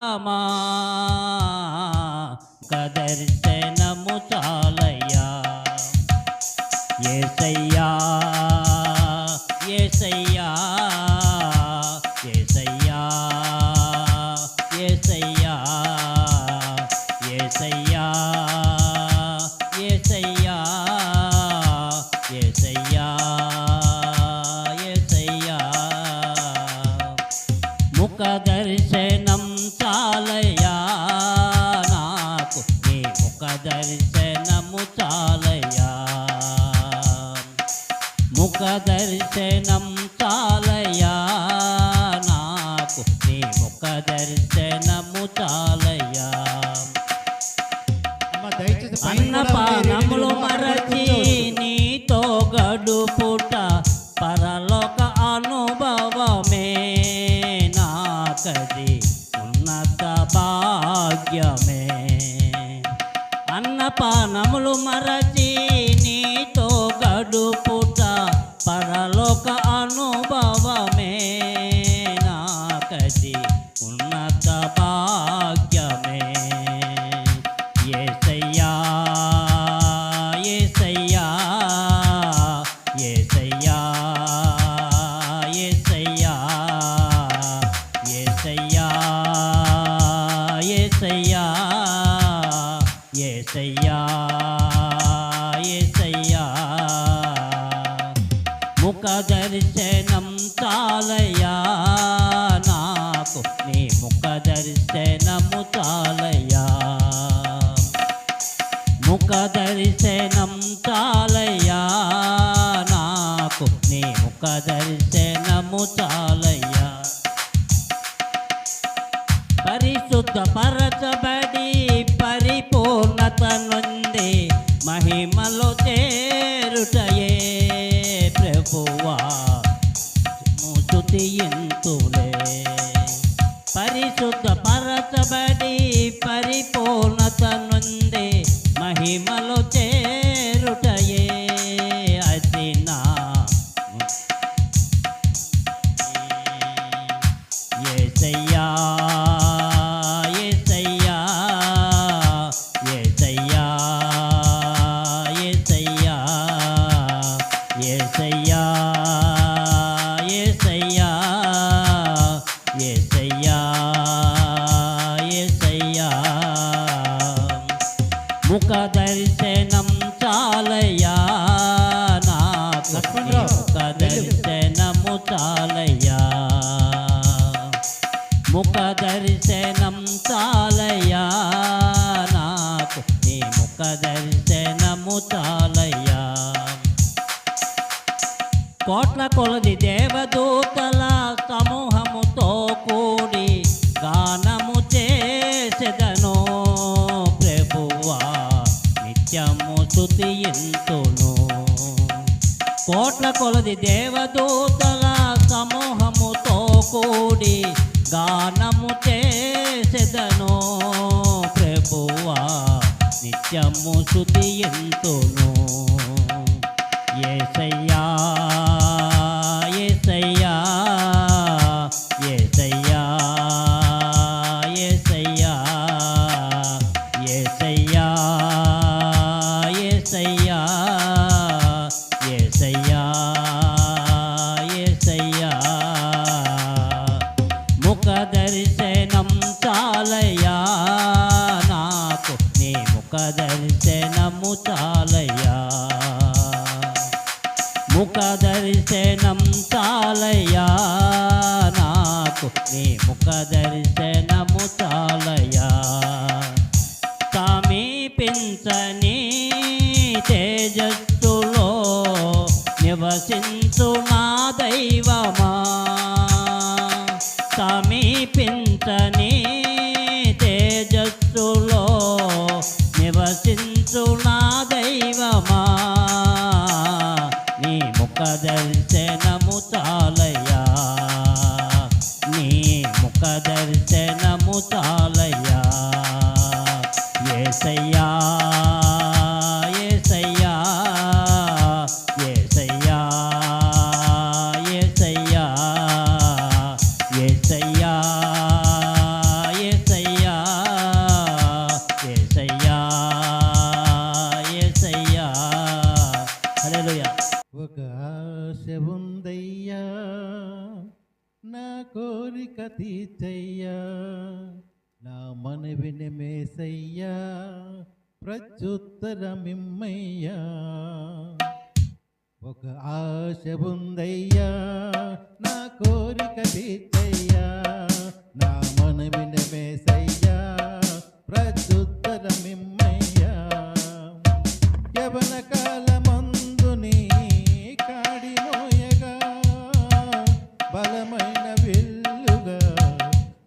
రామా కదర్శనము చాలయ్యా యేసయ్యా యేసయ్యా యేసయ్యా యేసయ్యా యేసయ్యా యేసయ్యా యేసయ్యా యేసయ్యా ముఖ దర్శనం చాలయ్యా నాకు నీ ముఖ దర్శనము చాలయ్యా ముఖ దర్శనం చాలయ్యా నాకు నీ ముఖ దర్శనము చాలయ్యా అన్నపానములు మరచి నీతో గడుపుట పరలోక అనుభవమే నాకది ఉన్నత భాగ్యమే అన్నపానములు మరచి నీతో గడుపుట పరలోక అనుభవమే నాకది ఉన్నత భాగ్యమే యేసయ్యా యేసయ్యా యేసయ్యా యేసయ్యా యేసయ్యా యేసయ్యా యేసయ్యా యేసయ్యా ముఖ దర్శనం చాలయ్యా నాకు నీ ముఖ దర్శనము చాలయ్యా ముఖ దర్శనం చాలయ్యా నాకు నీ ముఖ దర్శనము చాలయ్యా పరిశుద్ధ పరచబడి పరిపూర్ణత నుండి మహిమలో చేరుటయే ప్రభువా స్తుతింతులే పరిశుద్ధ పరచబడి పరిపూర్ణత నుండి మహిమలో చేరుటయే అది నా యేసయ్యా యేసయ్యా యేసయ్యా యేసయ్యా యేసయ్యా యేసయ్యా యేసయ్యా యేసయ్యా ముఖ దర్శనం చాలయ్యా నాకు ముఖ దర్శనము చాలయ్యా ముఖ దర్శనం చాలయ్యా నాకు నీ ముఖ దర్శనము చాలయ్యా కోట్ల కొలది దేవదూతల సమూహముతో కూడి గానము చేసెదను ప్రభువా నిత్యము స్తుతింతును కోట్ల కొలది దేవదూతల సమూహముతో కూడి గానము చేసెదను ప్రభువా నిత్యము స్తుతింతును యేసయ్యా యేసయ్యా యేసయ్యా యేసయ్యా యేసయ్యా యేసయ్యా యేసయ్యా యేసయ్యా ముఖ దర్శనం చాలయ్యా నాకు నీ ముఖ దర్శనము చాలయ్యా ముఖ దర్శనం చాలయ్యా నాకు నీ ముఖ దర్శనము చాలయ్యా సమీపించని తేజస్సులో నివసించు నా దైవమా సమీపించని తేజస్సులో నివసించు నా దైవమా నీ ముఖ దర్శనము చాలయ్యా నీ ముఖ దర్శనము చాలయ్యా యేసయ్యా యేసయ్యా యేసయ్యా యేసయ్యా యేసయ్యా యేసయ్యా తీర్చయ్యా, నా మనవిని మేసయ్యా, ప్రత్యుత్తరమిమ్మయ్యా. ఒక ఆశ ఉందయ్యా, నా కోరిక తీర్చయ్యా, నా మనవిని మేసయ్యా, ప్రత్యుత్తరమిమ్మయ్యా. యవన కాలమందు నీ కాడి మోయగా, బలమైన విల్లుగా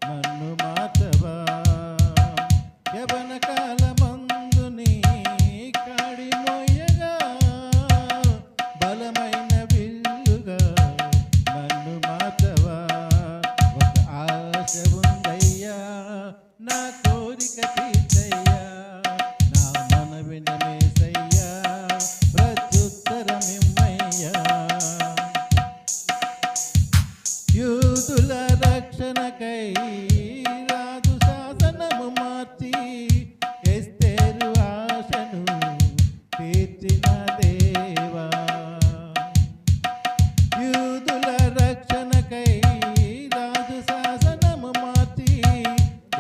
నన్ను మాతవా. యవన కాలమందు నీ కాడి మోయగా, బలమైన విల్లుగా నన్ను మాతవా. ఒక ఆశ ఉందయ్యా, నా కోరిక తీర్చయ్యా, నా మనవిని మేసయ్యా, ప్రత్యుత్తరమిమ్మయ్యా. యూదుల రక్షణకై రాజు శాసనము మార్చి, ఎస్తేరు ఆశను తీర్చిన దేవా. యూదుల రక్షణకై రాజు శాసనము మార్చి,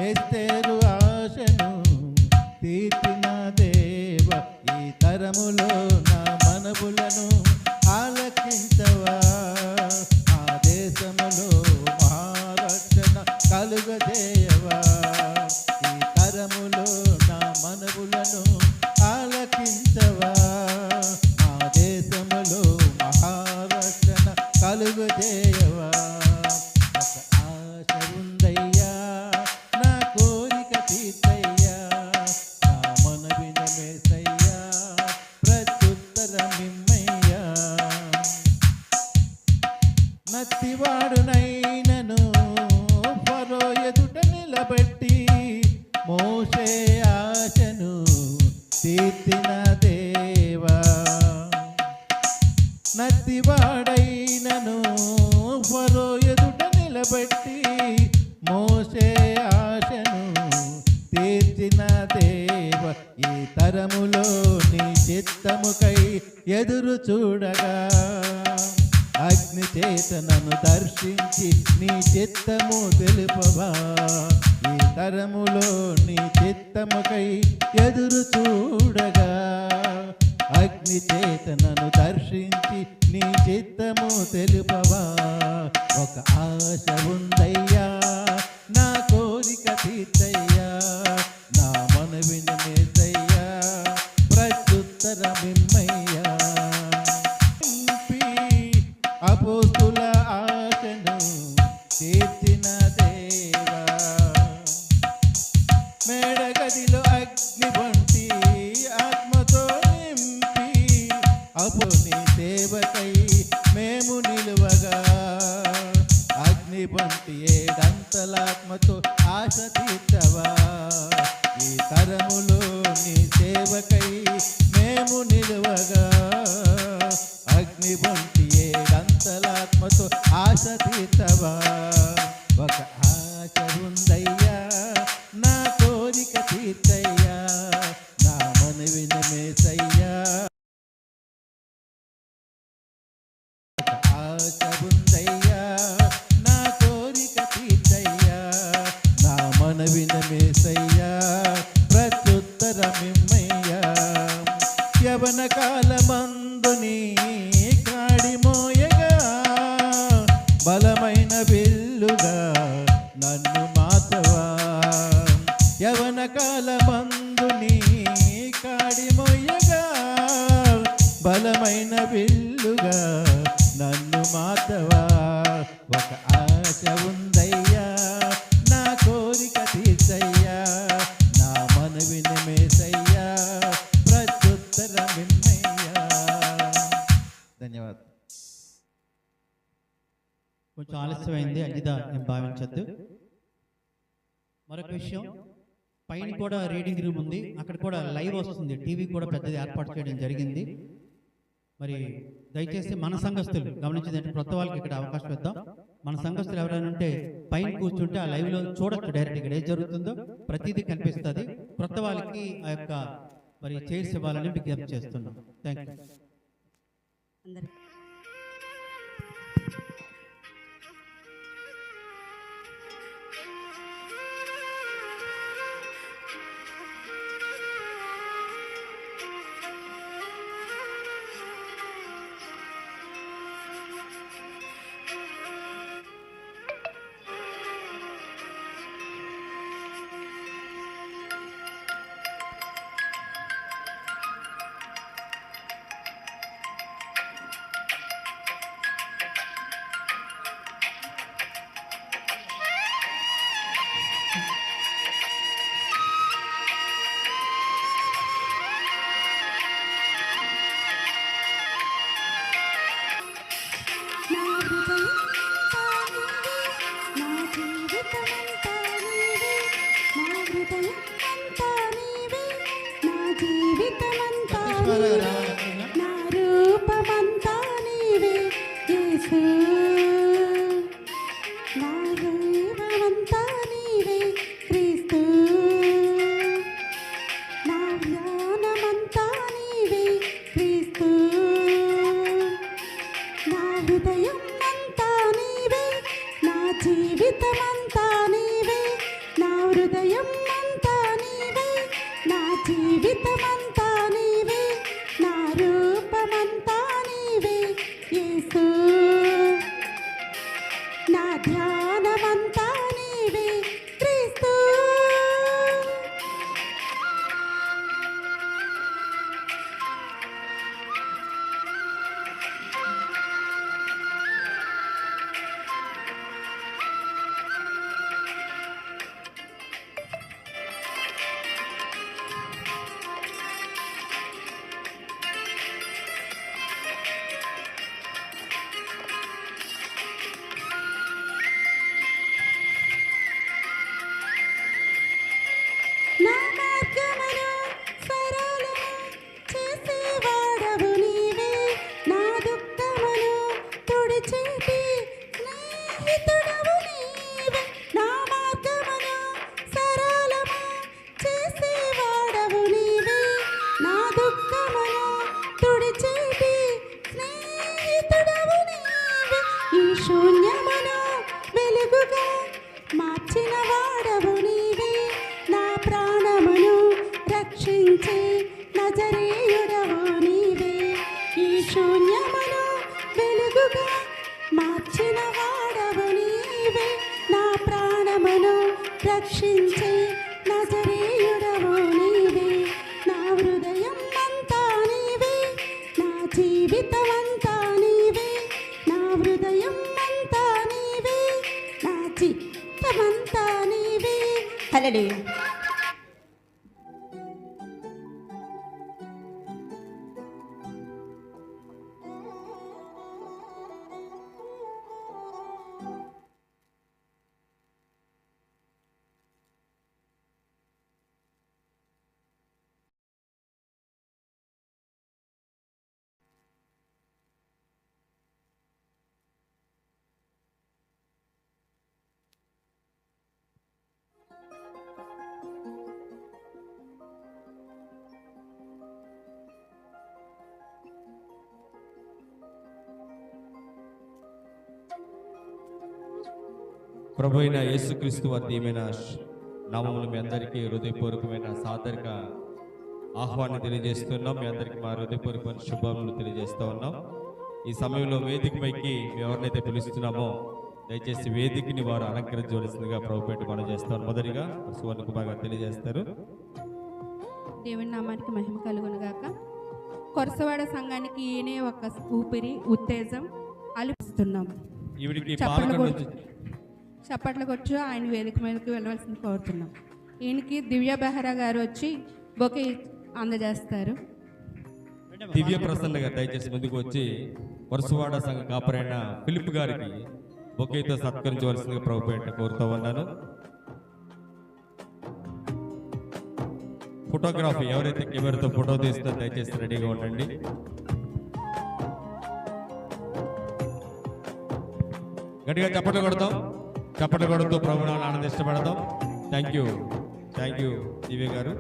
ఎస్తేరు ఆశను తీర్చిన దేవ. ఈ తరములో నా మనవులను ఆలకించవా, ఆ దేశములో మహారక్షణ కలుగజేయవా. ఈ తరములో నా మనవులను ఆలకించవా, ఆ దేశములో మహారక్షణ కలుగజేయవా. ఒక ఆశ ఉందయ్యా, నా కోరిక తీర్చయ్యా, నా మనవిని మేసయ్యా, ప్రత్యుత్తరమిమ్మయ్యా. నత్తివాడునైనను ఫరో ఎదుట నిలబెట్టి, మోషే ఆశను తీర్చిన దేవా. నత్తివాడైనను ఫరో ఎదుట నిలబెట్టి, మోషే ఆశను తీర్చిన దేవ. ఈ తరములో నీ చిత్తముకై ఎదురు చూడగా, అగ్ని చేత నన్ను దర్శించి నీ చిత్తము తెలుపవా. ఈ తరములో నీ చిత్తముకై ఎదురు చూడగా, అగ్ని చేత నన్ను దర్శించి నీ చిత్తము తెలుపవా. ఒక ఆశ ఉందయ్యా, నా కోరిక తీర్చయ్యా, నా మనవిని మేసయ్యా, ప్రత్యుత్తరమిమ్మయ్యా. అపోస్తుల ఆశను తీర్చిన దేవా. మేడగదిలో అగ్ని వంటి ఆత్మతో నింపి, అపోని సేవకై మేము నిలువగా, అగ్ని వంటి ఏడంతలాత్మతో ఆశ తీర్చవా. ఈ తరములో నీ సేవకై మేము నిలువగా, అగ్ని వంటి ఏడంతలాత్మతో ఆశ తీర్చవా. ఒక ఆశ ఉందయ్యా, నా కోరిక తీర్చయ్యా, నా మనవిని మేసయ్యా. ఒక ఆశ ఉందయ్యా, నా కోరిక తీర్చయ్యా, నా మనవిని మేసయ్యా, ప్రత్యుత్తరమిమ్మయ్యా. యవన కాలమందు నీ కాడి మోయగా, బలమైన విల్లుగా నన్ను మాతవా. యవన కాలమందు నీ కాడి మోయగా, బలమైన విల్లుగా నన్ను మాతవా. ఒక ఆశ ఉందయ్యా, నా కోరిక తీర్చయ్యా, నా మనవిని మేసయ్యా, ప్రత్యుత్తరమిమ్మయ్యా. ధన్యవాదాలు. కొంచెం ఆలస్యమైంది, అంజిత నేను భావించద్దు. మరొక విషయం, పైన కూడా రీడింగ్ రూమ్ ఉంది, అక్కడ కూడా లైవ్ వస్తుంది, టీవీ కూడా పెద్దది ఏర్పాటు చేయడం జరిగింది. మరి దయచేసి మన సంఘస్థులు గమనించిందంటే కొత్త వాళ్ళకి ఇక్కడ అవకాశం ఇద్దాం. మన సంఘస్థులు ఎవరైనా ఉంటే పైన కూర్చుంటే ఆ లైవ్లో చూడొచ్చు, డైరెక్ట్ ఇక్కడ ఏం జరుగుతుందో ప్రతిదీ కనిపిస్తుంది. కొత్త వాళ్ళకి ఆ యొక్క మరి చైర్స్ ఇవ్వాలని విజ్ఞప్తి చేస్తున్నాం. Thank you. హృదయం అంతా నీవే, నా జీవితమంతా సతీష్ గారు నీవే, రావాలి. నా రూపమంతా నీవే యేసు, నా రూపమంతా నీవే క్రీస్తు, నా ధ్యానమంతా నీవే క్రీస్తు, నా హృదయం అంతా నీవే, నా జీవితమంతా నీవే, నా హృదయం అంతా నీవే, నా జీవితమంతా నీవే, నా రూపమంతా నీవే యేసు, నా ధ్యానమంతా నీవే క్రీస్తు. నా మార్గమును సరళము చేసేవాడవు నీవే, నా దుఃఖమును తుడిచేటి స్నేహితుడవు నీవే, నా మార్గమును సరళము చేసేవాడవు నీవే, నా దుఃఖమును తుడిచేటి స్నేహితుడవు నీవే, ఈ శూన్యమును వెలుగుగా మార్చిన వాడవు నీవే, నా ప్రాణమును రక్షించే నజరేయుడవు నీవే, ఈ శూన్యమును వెలుగుగా మార్చిన వాడవు నీవే, నా ప్రాణమును రక్షించే నజరేయుడవు నీవే, నా హృదయం అంతా నీవే, నా జీవితమంతా నీవే, నా హృదయం అంతా నీవే, నా జీవితమంతా నీవే. హల్లెలూయా. ప్రభు అయిన యేసుక్రీస్తు వారి దీవెన నామములు మీ అందరికీ హృదయపూర్వకమైన సాదరిక ఆహ్వానం తెలియజేస్తున్నాం. మీ అందరికీ మా హృదయపూర్వకమైన శుభములు తెలియజేస్తూ ఉన్నాం. ఈ సమయంలో వేదికపైకి ఎవరినైతే పిలుస్తున్నామో దయచేసి వేదికని వారు అలంకరించవలసిందిగా ప్రభుపేట మనం చేస్తాం. మొదటిగా సువర్ణ కుమార్ గారు తెలియజేస్తారు. దేవుని నామానికి మహిమ కలుగును గాక. కొరసవాడ సంఘానికి ఈయనే ఒక ఊపిరి, ఉత్తేజం అలిపిస్తున్నాం. ఈవిడికి చప్పట్లు కొచ్చు ఆయన వేదిక మీదకి వెళ్ళవలసింది కోరుతున్నాం. ఈయనకి దివ్య బెహరా గారు వచ్చి బొకే అందజేస్తారు. దివ్య ప్రసన్న గారు దయచేసి ముందుకు వచ్చి వరుసవాడ సంఘ కాపరైన ఫిలిప్ గారికి బొకేతో సత్కరించవలసిందిగా ప్రభుపేట కోరుతూ ఉన్నాను. ఫోటోగ్రఫీ ఎవరైతే కెమెరాతో ఫోటో తీస్తారో దయచేసి రెడీగా ఉండండి. గట్టిగా చప్పట్లు కొడతాం. చప్పట్లు కొడుతూ ప్రభువును ఆనందిష్టపడతాం. థ్యాంక్ యూ దివ్య గారు.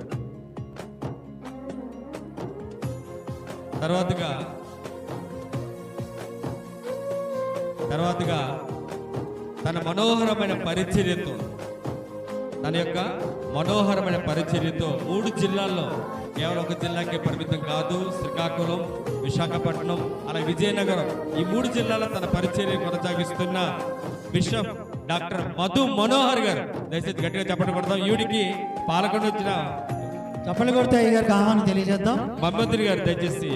తర్వాతగా తన మనోహరమైన పరిచర్యతో తన యొక్క మనోహరమైన పరిచర్యతో 3 జిల్లాల్లో, కేవలం ఒక జిల్లాకే పరిమితం కాదు, శ్రీకాకుళం, విశాఖపట్నం, అలాగే విజయనగరం, ఈ 3 జిల్లాలో తన పరిచర్య కొనసాగిస్తున్న బిషప్ డాక్టర్ మధు మనోహర్ గారు దయచేసి గట్టిగా చప్పట్లు కొడతాం. ఈవిడికి పాల్గొని వచ్చిన చప్పట్లు కొడితే అయ్య గారికి ఆహ్వానం తెలియజేద్దాం. మహమ్మద్రి గారు దయచేసి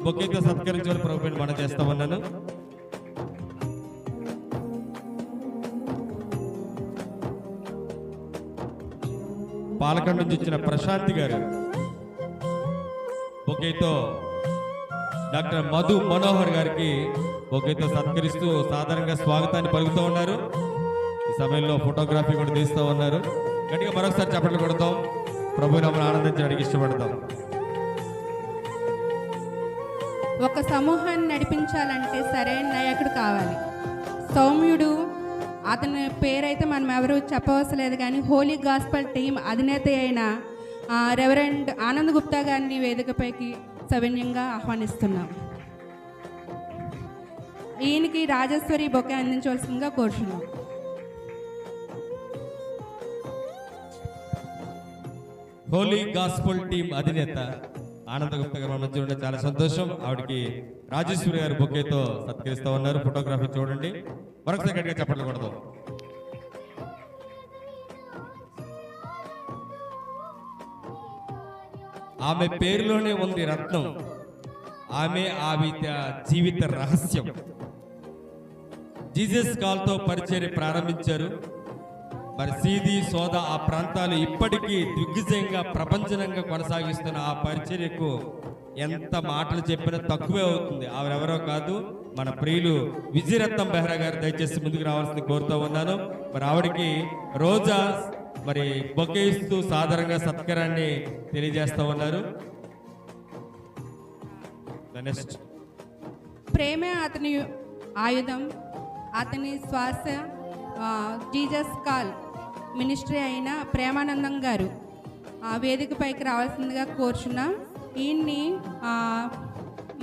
బొకేతో సత్కరించాలని ప్రభుత్వం మనం చేస్తా ఉన్నాను. పాలకొండ నుంచి ఇచ్చిన ప్రశాంతి గారు బొకేతో డాక్టర్ మధు మనోహర్ గారికి బొకేతో సత్కరిస్తూ సాధారణంగా స్వాగతాన్ని పలుకుతూ ఉన్నారు. ఈ సమయంలో ఫోటోగ్రఫీ కూడా తీస్తూ ఉన్నారు. గట్టిగా మరొకసారి చప్పట్లు కొడతాం. ప్రభు నామమున ఆనందించడానికి ఇష్టపడతాం. ఒక సమూహాన్ని నడిపించాలంటే సరైన నాయకుడు కావాలి. సౌమ్యుడు, అతని పేరైతే మనం ఎవరు చెప్పవలసిన లేదు, కానీ హోలీ గాస్పల్ టీం అధినేత అయిన రెవరెండ్ ఆనంద్ గుప్తా గారిని వేదికపైకి సవినయంగా ఆహ్వానిస్తున్నాం. ఈయనకి రాజేశ్వరి బొకే అందించవలసిందిగా కోరుచున్నాం. హోలీ గాస్పుల్ టీం అధినేత ఆనంద గుప్తా గారు మన మధ్య ఉండడం చాలా సంతోషం. ఆవిడకి రాజేశ్వరి గారు బొకేతో సత్కరిస్తూ ఉన్నారు. ఫోటోగ్రఫీ చూడండి. మరొకసారి గట్టిగా చప్పట్లు కొడదాం. ఆమె పేరులోనే ఉంది రత్నం. ఆమె జీవిత రహస్యం. జీసస్ కాల్తో పరిచర్య ప్రారంభించారు. మరి సీది సోదా ఆ ప్రాంతాలు ఇప్పటికీ దిగ్విజయంగా ప్రపంచంగా కొనసాగిస్తున్న ఆ పరిచర్యకు ఎంత మాటలు చెప్పినా తక్కువే అవుతుంది. ఆవిరెవరో కాదు, మన ప్రియులు విజయరత్నం బెహ్రా గారు. దయచేసి ముందుకు రావాల్సింది కోరుతూ ఉన్నాను. మరి ఆవిడకి రోజా మరి బొకే ఇస్తూ సాధారణంగా సత్కారాన్ని తెలియజేస్తూ ఉన్నారు. నెక్స్ట్, ప్రేమే అతని ఆయుధం, అతని శ్వాస. జీసస్ కాల్ మినిస్ట్రీ అయిన ప్రేమానందం గారు వేదికపైకి రావాల్సిందిగా కోరుచున్నాం. ఈయన్ని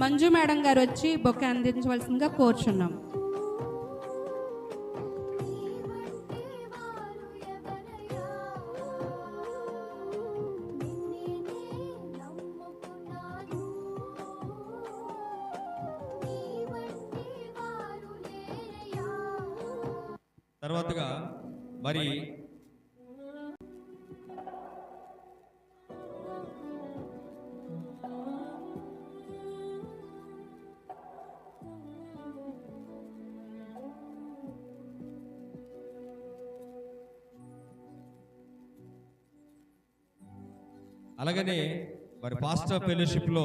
మంజు మేడం గారు వచ్చి బొకే అందించవలసిందిగా కోరుచున్నాం. తర్వాతగా మరి అలాగనే మరి పాస్టర్ ఫెలోషిప్ లో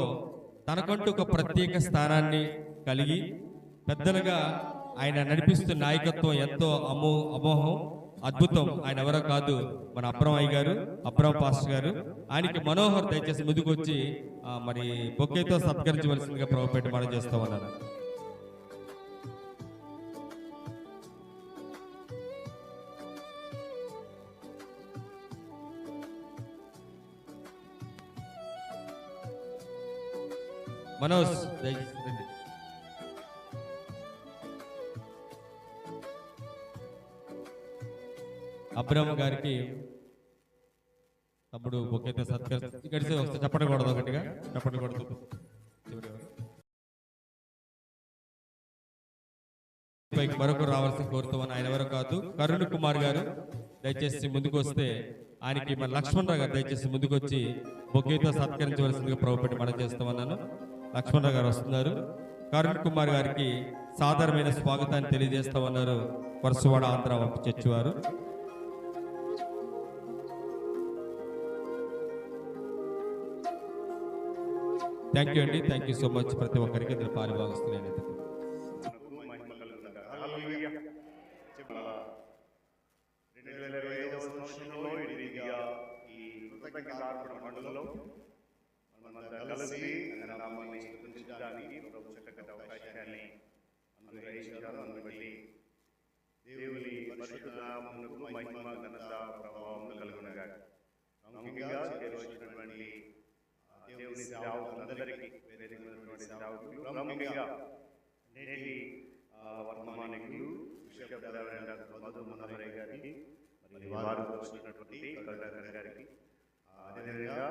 తనకంటూ ఒక ప్రత్యేక స్థానాన్ని కలిగి పెద్దలుగా ఆయన నడిపిస్తున్న నాయకత్వం ఎంతో అమోహం, అద్భుతం. ఆయన ఎవరో కాదు, మన అబ్రహం అయ్య గారు, అబ్రహం పాస్టర్ గారు. ఆయనకి మనోహర్ దయచేసి ముందుకు వచ్చి మరి బొకేతో సత్కరించవలసిందిగా ప్రభుపేట మనం చేస్తూ ఉన్నాను. మనోజ్ రండి. అబ్రహం గారికి తమ్ముడు బొకేతో సత్కరిస్తే వస్తే చెప్పకూడదు, ఒకటిగా చెప్పకూడదు. మరొకరు రావాల్సి కోరుతామని. ఆయన ఎవరో కాదు, కరుణ్ కుమార్ గారు. దయచేసి ముందుకు వస్తే ఆయనకి మన లక్ష్మణరావు గారు దయచేసి ముందుకు వచ్చి బొకేతో సత్కరించవలసిందిగా ప్రభుపెట్టి మనం చేస్తామన్నాను. లక్ష్మణరావు గారు వస్తున్నారు. కరుణ్ కుమార్ గారికి సాధారణమైన స్వాగతాన్ని తెలియజేస్తామన్నారు వరుసవాడ ఆంధ్ర చర్చి వారు. థ్యాంక్ యూ అండి, థ్యాంక్ యూ సో మచ్. ప్రతి ఒక్కరికి ఇందులో పాలుభాగస్తున్నాను. దేవుని పరిశుద్ధ నామమునకు మహిమ ఘనత ప్రభావం కలుగునగాక. ప్రాముఖ్యంగా చేరువచ్చినటువంటి దేవుని సేవకులందరికీ, వేదికమైనటువంటి సేవకులు, ప్రాముఖ్యంగా నేటి వర్తమానికులు బిషప్ రెవరెండ్ డాక్టర్ మధు మనోహరయ్య గారికి, మరి వారు వచ్చినటువంటి కలెక్టర్ గారికి, అదేవిధంగా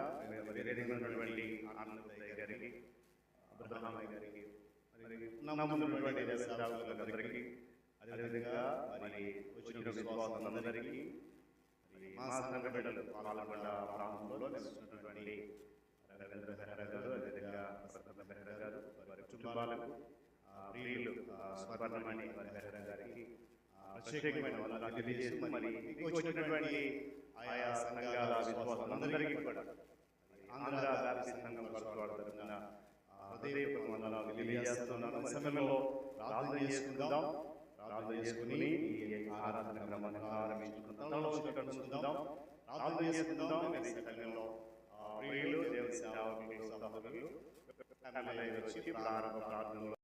వేదికమైనటువంటి ఆనందయ్య గారికి, అబ్రహాం గారికి, మరి నమ్ముతున్నటువంటి సేవకులందరికీ, అదేవిధంగా మరి వచ్చిన విశ్వాసులందరికీ, మా సంఘ బిడ్డలు పాల్గొండ ప్రాంతంలో నివసిస్తున్నటువంటి రవీంద్ర బెహ్రా గారు, అదేవిధంగా ప్రసన్న బెహ్రా గారు, వారి కుటుంబాలకు, ప్రియులు స్వర్ణమణి బెహ్రా గారికి ప్రత్యేకమైన వాళ్ళకి తెలియజేస్తూ, మరి వచ్చినటువంటి ఆయా సంఘాల విశ్వాసులందరికీ కూడా ఆంధ్ర బ్యాప్టిస్ట్ సంఘం పరస్పడుతున్న హృదయపూర్వక వందనాలు తెలియజేస్తున్నాను. మరి సమయంలో ప్రార్థన చేసుకుందాం. ప్రార్థన చేసుకుని ఈ ఆరాధన క్రమాన్ని ప్రారంభించుకుందాం. ప్రార్థన చేసుకుందాం. ఈ సమయంలో ప్రియులు, దేవుని సేవకులు, సహోదరులు ఫ్యామిలీ వచ్చి ప్రారంభ ప్రార్థనలో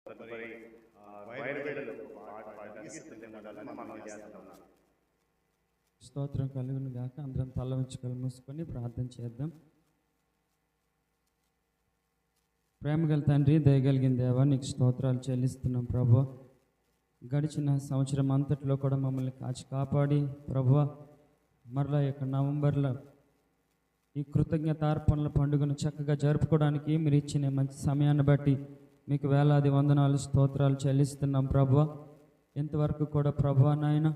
తదుపరి వైర్ బిడ్డలు పాట పాడడానికి సిద్ధంగా ఉండాలని మనం చేస్తున్నాం. స్తోత్రం కలుగును గాక. అందరం తల ఉంచుకొని మూసుకొని ప్రార్థన చేద్దాం. ప్రేమగల తండ్రి, దయగలిగిన దేవా, నీకు స్తోత్రాలు చెల్లిస్తున్నాం ప్రభువా. గడిచిన సంవత్సరం అంతట్లో కూడా మమ్మల్ని కాచి కాపాడి ప్రభువా, మరలా యొక్క నవంబర్లో ఈ కృతజ్ఞతార్పణల పండుగను చక్కగా జరుపుకోవడానికి మీరు ఇచ్చిన మంచి సమయాన్ని బట్టి మీకు వేలాది వందనాలు, స్తోత్రాలు చెల్లిస్తున్నాం ప్రభువా. ఇంతవరకు కూడా ప్రభువా నాయన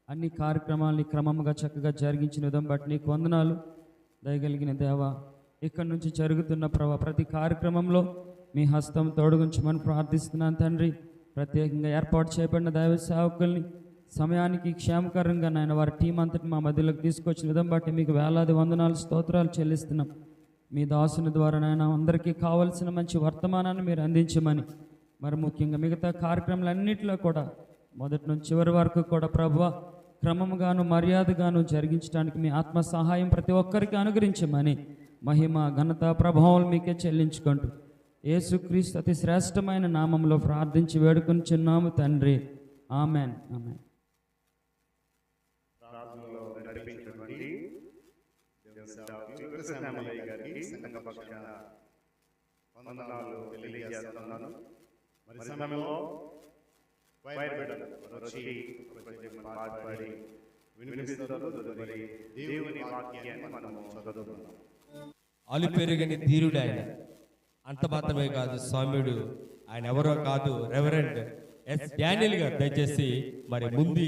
అన్ని కార్యక్రమాలని క్రమంగా చక్కగా జరిగించిన విధం బట్టి నీకు వందనాలు. దయగలిగిన దేవా, ఇక్కడి నుంచి జరుగుతున్న ప్రతి కార్యక్రమంలో మీ హస్తం తోడుగుంచమని ప్రార్థిస్తున్నాను తండ్రి. ప్రత్యేకంగా ఏర్పాటు చేయబడిన దైవ సేవకుల్ని సమయానికి క్షేమకరంగా నాయన వారి టీం అంతటి మా మధ్యలోకి తీసుకొచ్చిన విధం బట్టి మీకు వేలాది వందనాలు, స్తోత్రాలు చెల్లిస్తున్నాం. మీ దాసుని ద్వారా నాయన అందరికీ కావలసిన మంచి వర్తమానాన్ని మీరు అందించమని, మరి ముఖ్యంగా మిగతా కార్యక్రమాలన్నింటిలో కూడా మొదటి నుంచి చివరి వరకు కూడా ప్రభువా క్రమంగాను మర్యాదగాను జరిగించడానికి మీ ఆత్మ సహాయం ప్రతి ఒక్కరికి అనుగ్రహించమని మహిమ ఘనత ప్రభావం మీకే చెల్లించుకుంటూ యేసుక్రీస్తు అతి శ్రేష్టమైన నామంలో ప్రార్థించి వేడుకొనిచున్నాము తండ్రి. ఆమెన్. ఆమెన్. ప్రార్థనలో నడిపించినటువంటి దేవుని సేవకులు కృష్ణమయ్య గారికి సంఘ పక్షాన వందనాలు తెలియజేస్తున్నాను. మరి సమయంలో వైర్ బిడ్డలు వచ్చి పాట పాడి వినిపిస్తారు. తదుపరి దేవుని వాక్యాన్ని మనము చదువుతున్నాం. అలు పెరుగని ధీరుడు ఆయన. అంత మాత్రమే కాదు, స్వామ్యుడు. ఆయన ఎవరో కాదు, రెవరెండ్ ఎస్ డానియల్ గారు. దయచేసి మరి ముందు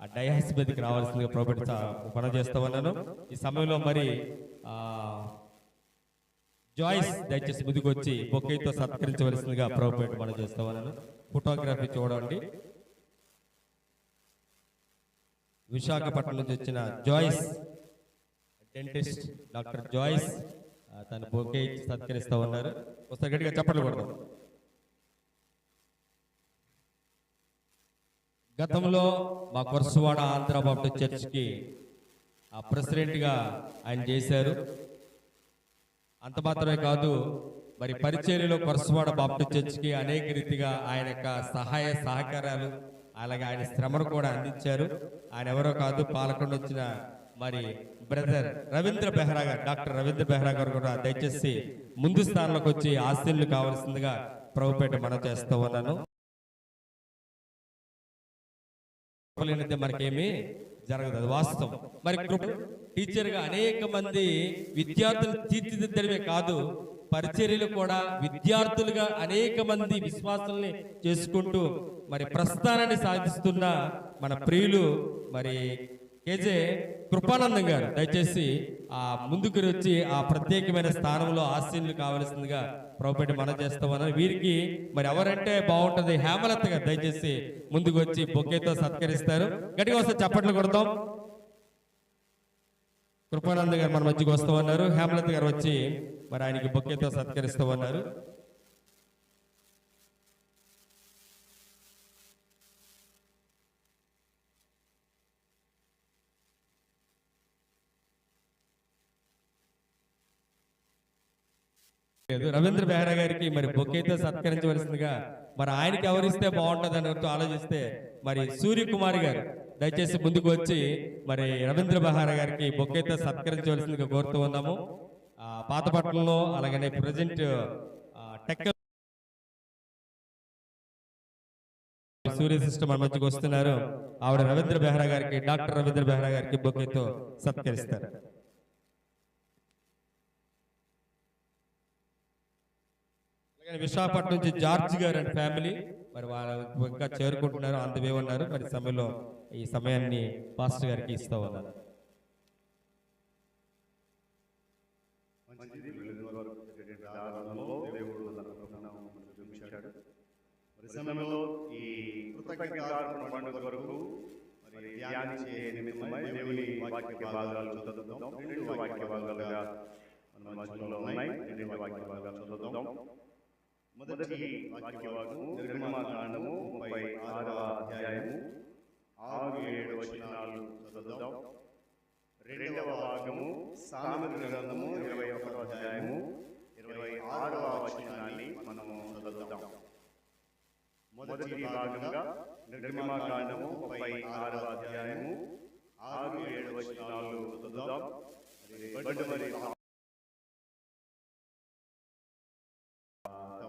ఆ డయాస్ మీదకి రావాల్సిందిగా ప్రభుత్వ పని చేస్తా ఉన్నాను. ఈ సమయంలో మరి జాయిస్ దయచేసి ముందుకు వచ్చి బొకేతో సత్కరించవలసిందిగా ప్రభుత్వ పని చేస్తా ఉన్నాను. ఫోటోగ్రఫీ చూడండి. విశాఖపట్నం నుంచి వచ్చిన జాయిస్, డెంటిస్ట్ డాక్టర్ జాయిస్, తన బొకే ఇచ్చి సత్కరిస్తూ ఉన్నారు. ఒకసారి గట్టిగా చప్పట్లు కొడదాం. గతంలో మా కొరసవాడ ఆంధ్ర బాప్టిస్ట్ చర్చ్కి ప్రెసిడెంట్గా ఆయన చేశారు. అంత మాత్రమే కాదు, మరి పరిచర్యలో కొరసవాడ బాప్టిస్ట్ చర్చ్కి అనేక రీతిగా ఆయన యొక్క సహాయ సహకారాలు, అలాగే ఆయన శ్రమను కూడా అందించారు. ఆయన ఎవరో కాదు, పాలకొండ వచ్చిన మరి బ్రదర్ రవీంద్ర బెహ్రా గారు, డాక్టర్ రవీంద్ర బెహ్రా గారు కూడా దయచేసి ముందు స్థానంలోకి వచ్చి ఆశీర్లు కావాల్సిందిగా ప్రభుపేట మనం చేస్తూ ఉన్నాను. మనకేమీ జరగదు, అది వాస్తవం. మరి టీచర్గా అనేక మంది విద్యార్థులు తీర్చిదిద్దడమే కాదు, పరిచర్యలు కూడా విద్యార్థులుగా అనేక మంది విశ్వాసాలని చేసుకుంటూ మరి ప్రస్థానాన్ని సాధిస్తున్న మన ప్రియులు మరి కేజే కృపానందం గారు దయచేసి ముందుకు వచ్చి ఆ ప్రత్యేకమైన స్థానంలో ఆశీనులు కావలసిందిగా ప్రభుపేట మనం చేస్తామన్నారు. వీరికి మరి ఎవరంటే బాగుంటుంది, హేమలత గారు దయచేసి ముందుకు వచ్చి బొకేతో సత్కరిస్తారు. గట్టిగా వస్తే చప్పట్లు కొడతాం. కృపానంద గారు మన మధ్యకి వస్తూ ఉన్నారు. హేమలత గారు వచ్చి మరి ఆయనకి బొకేతో సత్కరిస్తూ ఉన్నారు. రవీంద్ర బెహ్రా గారికి మరి బొకేతో సత్కరించవలసిందిగా, మరి ఆయనకి ఎవరిస్తే బాగుంటుంది అన్నట్టు ఆలోచిస్తే మరి సూర్యకుమారి గారు దయచేసి ముందుకు వచ్చి మరి రవీంద్ర బెహ్రా గారికి బొకేతో సత్కరించవలసిందిగా కోరుతూ ఉన్నాము. పాతపట్నంలో అలాగనే ప్రజెంట్ టెక్ సూర్య సిస్టమ్ మన మధ్యకి వస్తున్నారు. ఆవిడ రవీంద్ర బెహ్రా గారికి, డాక్టర్ రవీంద్ర బెహ్రా గారికి బొకేతో సత్కరిస్తారు. విశాఖపట్నం నుంచి జార్జ్ గారు అండ్ ఫ్యామిలీ మరి వాళ్ళు ఇంకా చేరుకుంటున్నారు, అంతవే ఉన్నారు. మరి సమయంలో ఈ సమయాన్ని పాస్టర్ గారికి ఇస్తా ఉన్నారు. సమయంలో ఈ కృతజ్ఞతార్పణ పండుగ వరకు మరి ధ్యానించే నిమిత్తమై దేవుని వాక్య భాగాలు చదువుదాం. రెండు వాక్య భాగాలుగా మన మధ్యలో ఉన్నాయి. రెండు వాక్య భాగాలు చదువుదాం. మొదటి వాక్య భాగము నిర్గమకాండము 36వ అధ్యాయము 6-7 వచనాలు చదువుదాం. రెండవ భాగము సామెతల గ్రంథము 21వ అధ్యాయము 26వ వచనాన్ని మనము చదువుదాం. మొదటి భాగంగా నిర్గమకాండము 36వ అధ్యాయము 6-7 వచనాలు చదువుదాం. మరి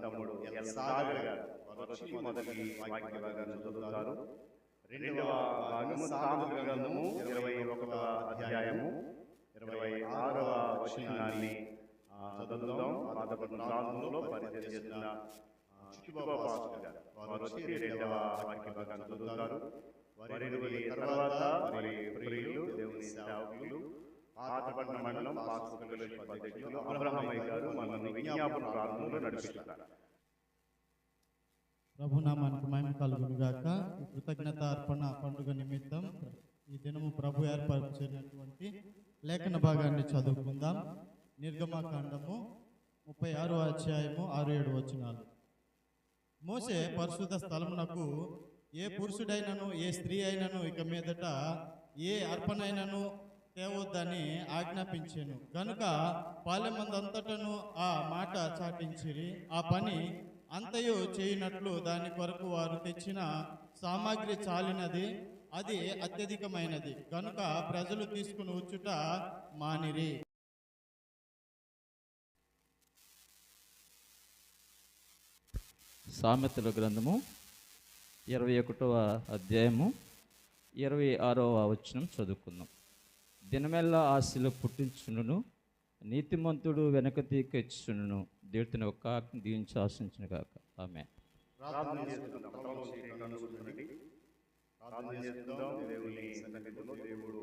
తమ్ముడు సాగర్ గారు వచ్చి మొదటి వాక్య భాగాన్ని చదువుతారు. రెండవ భాగము సామెతల గ్రంథము 21వ అధ్యాయము 26వ వచనాన్ని చదువుదాం. పాతపట్నం ప్రాంతంలో పరిచయం చేస్తున్న చిట్టుబాబు పాస్టర్ గారు వారు వచ్చి రెండవ వాక్య భాగాన్ని చదువుతారు. వారి తర్వాత మరి ప్రియులు దేవుని సేవకులు పాతపట్నం మండలం పాస్టర్ ఫెలోషిప్ అధ్యక్షులు అబ్రహామయ్య గారు మనల్ని విజ్ఞాపన ప్రాంతంలో నడిపిస్తున్నారు. ప్రభునామానికి మహిమ కలుగును గాక. ఈ కృతజ్ఞత అర్పణ పండుగ నిమిత్తం ఈ దినము ప్రభు ఏర్పరిచినటువంటి లేఖన భాగాన్ని చదువుకుందాం. నిర్గమకాండము 36వ అధ్యాయము 6-7 వచనాలు. మోసే పరిశుద్ధ స్థలమునకు ఏ పురుషుడైనను ఏ స్త్రీ అయినను ఇక మీదట ఏ అర్పణైనను తేవద్దని ఆజ్ఞాపించాను గనుక పాలెమందంతటను ఆ మాట చాటించిరి. ఆ పని అంతయు చేయనట్లు దాని కొరకు వారు తెచ్చిన సామాగ్రి చాలినది, అది అత్యధికమైనది కనుక ప్రజలు తీసుకుని వచ్చుట మానిరి. సామెతల గ్రంథము 21వ అధ్యాయము 26వ వచనం చదువుకుందాం. దినమెల్లా ఆశలు పుట్టించును, నీతిమంతుడు వెనక తీకెచ్చును. దేవుని ఒక్క దీవించి ఆశించిన కాక. ఆమె ప్రార్థన చేద్దాం. దేవుని సన్నిధిలో దేవుడు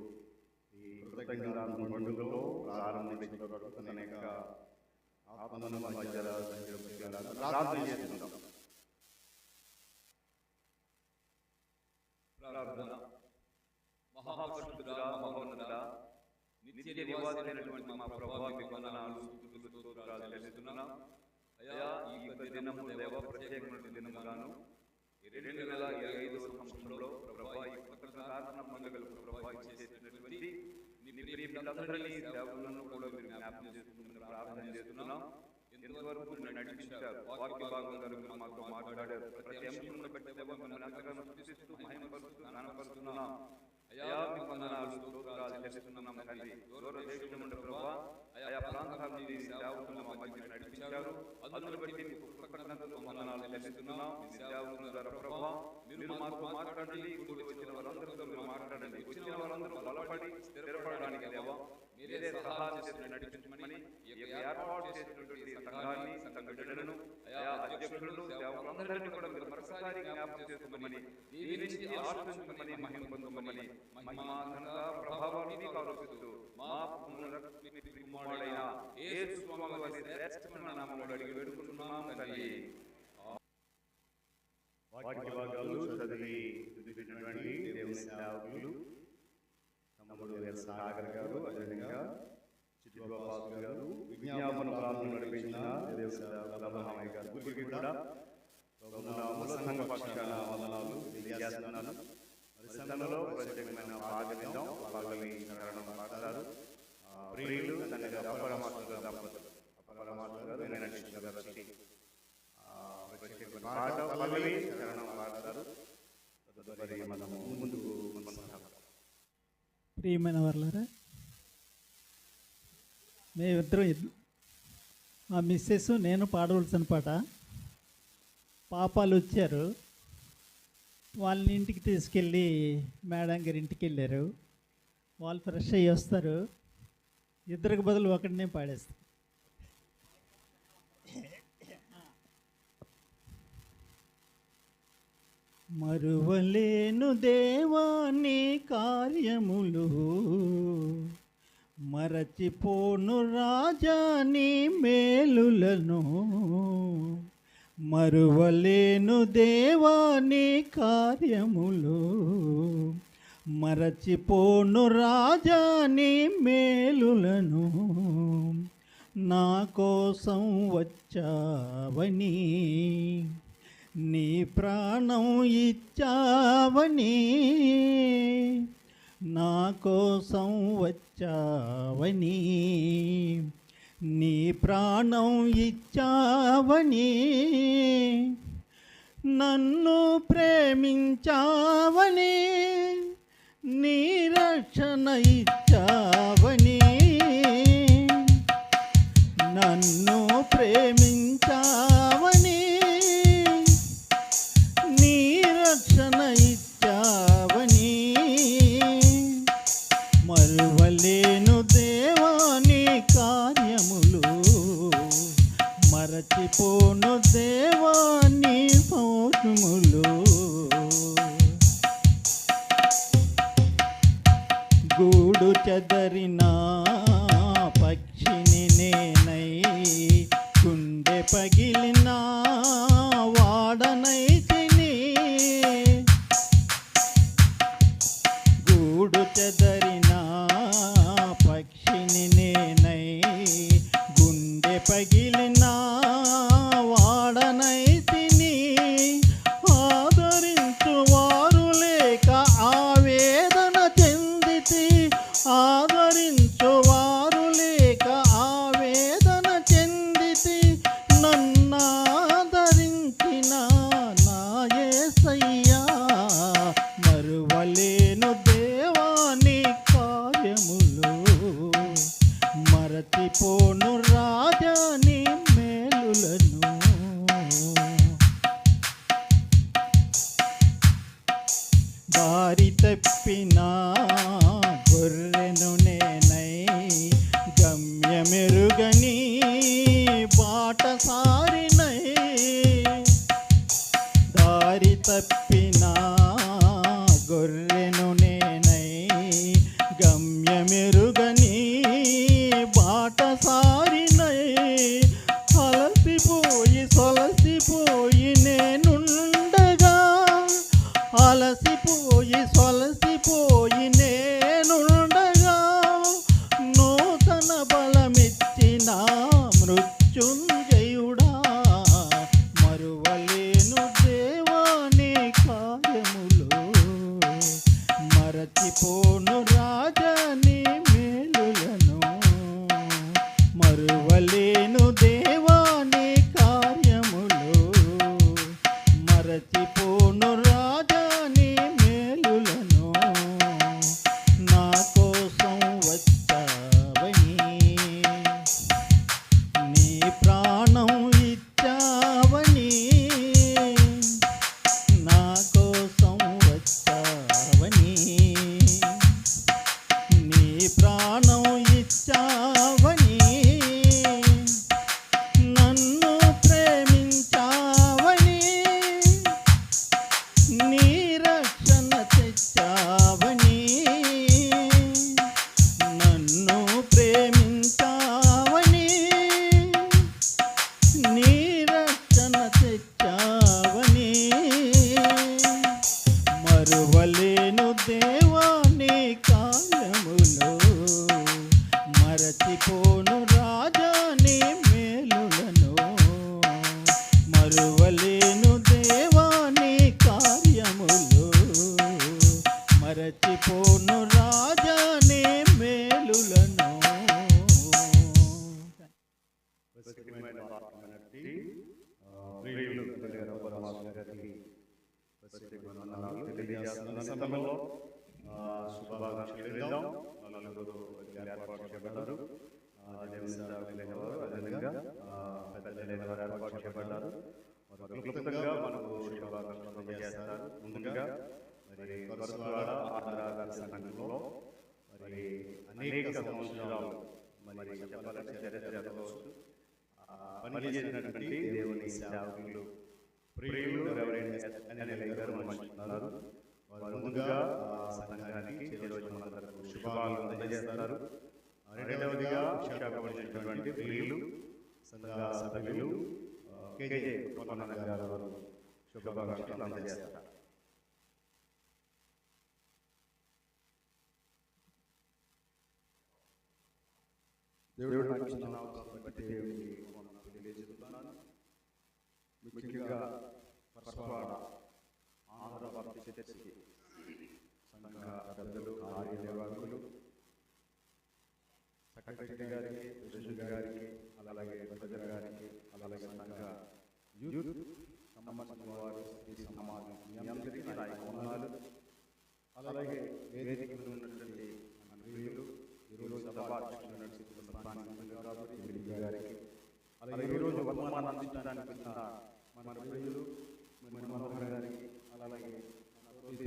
ఈ కృతజ్ఞత పండుగలో ప్రారంభించబడు తన యొక్క ఆత్మను మధ్యలో ప్రార్థన చేద్దాం. ప్రార్థన. మహాపరిశుద్ధుడా, మహోన్నతుడా, నిత్య నివాసులైనటువంటి మా ప్రభువా, మీకు వందనాలు, స్తుతులు, స్తోత్రాలు చెల్లిస్తున్నాం. అయ్యా, ఈ దినము దేవ ప్రత్యేకమైన దినముగాను 2025వ సంవత్సరంలో ప్రభువా, ఈ కృతజ్ఞతార్పణ పండుగలకు ప్రభువా చేసేటటువంటి నీ ప్రియ బిడ్డలందరినీ దేవులను కూడా మీరు జ్ఞాపకం చేసుకుంటున్న ప్రార్థన చేస్తున్నాం. ఎంతవరకు నడిపించారు, వాక్య భాగంలో మాతో మాట్లాడారు. ప్రతి అంశంలో బట్టి దేవ మిమ్మల్ని ఎంతగానో స్తుతిస్తూ మహిమపరుస్తూ ఘనపరుస్తున్నాం. అయ్యా, మీకు వందనాలు, స్తోత్రాలు చెల్లిస్తున్నాం తండ్రి. దూర దేశంలో ఉండే ప్రభువా, ఆయా ప్రాంతాలను మీ సేవకులను మా మధ్య నడిపించారు. అందును బట్టి మీకు కృతజ్ఞతలు వందనాలు చెల్లిస్తున్నాం. మీ సేవకుల ద్వారా ప్రభువా, మీరు మాతో మాట్లాడండి. కూడి వచ్చిన వారందరితో మీరు మాట్లాడండి. వచ్చిన వారందరూ బలపడి స్థిరపడడానికి దేవా మీరే సహాయం చేసి నడిపించమని ఈ ఏర్పాటు చేసినటువంటి సంఘాన్ని, సంఘ బిడ్డలను, ఆయా అధ్యక్షులను, సేవకులందరినీ కూడా మీరు మరొకసారి జ్ఞాపకం చేసుకోమని, దీవించి ఆశీర్వదించమని, మహిమ పొందమని, మహిమ ఘనత ప్రభావాన్ని ఆరోపిస్తూ మా కుమారుడైన యేసు స్వామి వారి శ్రేష్టమైన నామములో అడిగి వేడుకుంటున్నాం తండ్రి. వాక్య భాగాలు చదివి స్తుతించినటువంటి దేవుని సేవకులు తమ్ముడు సాగర్ గారు, అదేవిధంగా చిట్టుబాబు పాస్టర్ గారు, విజ్ఞాపన ప్రార్థన నడిపించిన దేవుని సేవకులు అబ్రహామయ్య గారు ముగ్గురికి కూడా సంఘ పక్షాన వందనాలు తెలియజేస్తున్నాను. మరి సంఘంలో ప్రత్యేకమైన ప్రార్థన వాళ్ళని పాడతారు ప్రియులు అపరమాత్మ దంపతులు, అపరమాత్మ గారు నటించిన గారికి పాట పల్లవి చరణం పాడతారు. తదుపరి మనము ముందుకు కొనసాగుతాం. ప్రియమైన వర్లారా, మేమిద్దరం మా మిస్సెస్ నేను పాడవలసిన పాట. పాపాలు వచ్చారు, వాళ్ళని ఇంటికి తీసుకెళ్ళి మేడం గారి ఇంటికి వెళ్ళారు. వాళ్ళు ఫ్రెష్ అయ్యి వస్తారు, ఇద్దరికి బదులు ఒకటినే పాడేస్తారు. మరువలేను దేవాని కార్యములు, మరచిపోను రాజాని మేలులను. మరువలేను దేవాని కార్యములు, మరచిపోను రాజాని మేలులను. నా కోసం వచ్చావని నీ ప్రాణం ఇచ్చావని, నా కోసం వచ్చావని, నీ ప్రాణం ఇచ్చావని, నన్ను ప్రేమించావని, నీ రక్షణ ఇచ్చావని, నన్ను ప్రేమించావని, నీ రక్షణ ఇచ్చావని, మరువలేను దేవా నీ కార్యములు, మరచిపోను దేవా నీ మౌనములు. గూడు చెదరిన పక్షిని నేనై, గుండె పగిలిన వాడనైతిని, గూడు చెదరిన పక్షిని నేనై, గుండె పగిలిన వాడనైతిని, ఆదరించు వారు లేక ఆవేదన చెందితి, ఆదరించు వారు లేక ఆవేదన చెందితి, నన్నాదరించిన నా యేసయ్యా, మరువలేను దేవా నీ కార్యములు, మరచిపోను రాజా నీ మేలులను. దారి తప్పిన గొర్రెను నేనై, గమ్యమెరుగని బాటసారినై, దారి తప్పిన గొర్రెను నేనై, గమ్యమెరుగని బాటసారినై, అలసిపోయి సొలసిపోయి నేనుండగా, అలసిపోయి సొలసిపోయి నేనుండగా, నూతన బలమిచ్చిన మృత్యుంజయుడా, మరువలేను దేవా నీ కార్యములు, మరచిపోను రాజా నీ మేలులను, మరువలేను దేవా నీ కార్యములు, మరచిపోను రాజా నీ మేలులను, నా కోసం వచ్చావని, నీ ప్రాణం ఇచ్చావని, నా కోసం వచ్చావని, నీ ప్రాణం ఇచ్చావని, నన్ను ప్రేమించావని, నీ రక్షణ తెచ్చావని, నన్ను ప్రేమించావని, నీ రక్షణ తెచ్చావని, మరువలేను దేవా నీ కార్యములు, మరచిపోను రాజా నీ మేలులను, మరువలేను దేవా నీ కార్యములు, మరచిపోను రాజా నీ మేలులను. ప్రసిద్ధమైన వాక్యమైనటువంటి, ప్రియులు తెలియని పరమాత్మ గారికి ప్రసిద్ధమైన వందనాలు తెలియజేస్తున్న సమయంలో శుభాకాంక్షలు తెలియజేద్దాం. నలుగురు ఏర్పాటు చేయబడ్డారు, దేవుని సేవకులైన వారు, అదేవిధంగా పెద్దలైన వారు ఏర్పాటు చేయబడ్డారు. వారు క్లుప్తంగా మనకు శుభాకాంక్షలు తెలియజేస్తారు. ముందుగా మరి కొరసవాడ ఆంధ్ర సంఘంలో మరి అనేక సంవత్సరాలు మరి చెప్పాలంటే చరిత్రలో పనిచేసినటువంటి దేవుని సేవకులు, ప్రియులు గారు మంచుతున్నారు. వారు ముందుగా సంఘానికి చేరువచ్చిన మనందరకు శుభాలు అందజేస్తారు. రెండవదిగా విశాఖపట్టినటువంటి ప్రియులు సంఘ సభ్యులు కేజే పొన్నన్న గారు వారు శుభాకాంక్షలు అందజేస్తారు. దేవుడు నాకు ఇచ్చిన అవకాశం బట్టి దేవుడికి తెలియజేస్తున్నాను. ముఖ్యంగా కొరసవాడ ఆంధ్ర బాప్టిస్ట్ చర్చి సంఘ పెద్దలు, కార్యనిర్వాహకులు, సెక్రటరీ గారికి, ప్రెసిడెంట్ గారికి, అలాగే ప్రజల గారికి, అలాగే సంఘ యూత్ సంబంధించిన వారు, స్త్రీ సమాజం, మీ అందరికీ నా యొక్క వందనాలు. అలాగే వేదిక మీద ఉన్నటువంటి మన ప్రియులు, ఈరోజు సభాధ్యక్షులు గారికి, అలాగే ఈరోజు వర్తమానం అందించడానికి వచ్చిన మన ప్రియులు మనోహర్ గారికి, అలాగే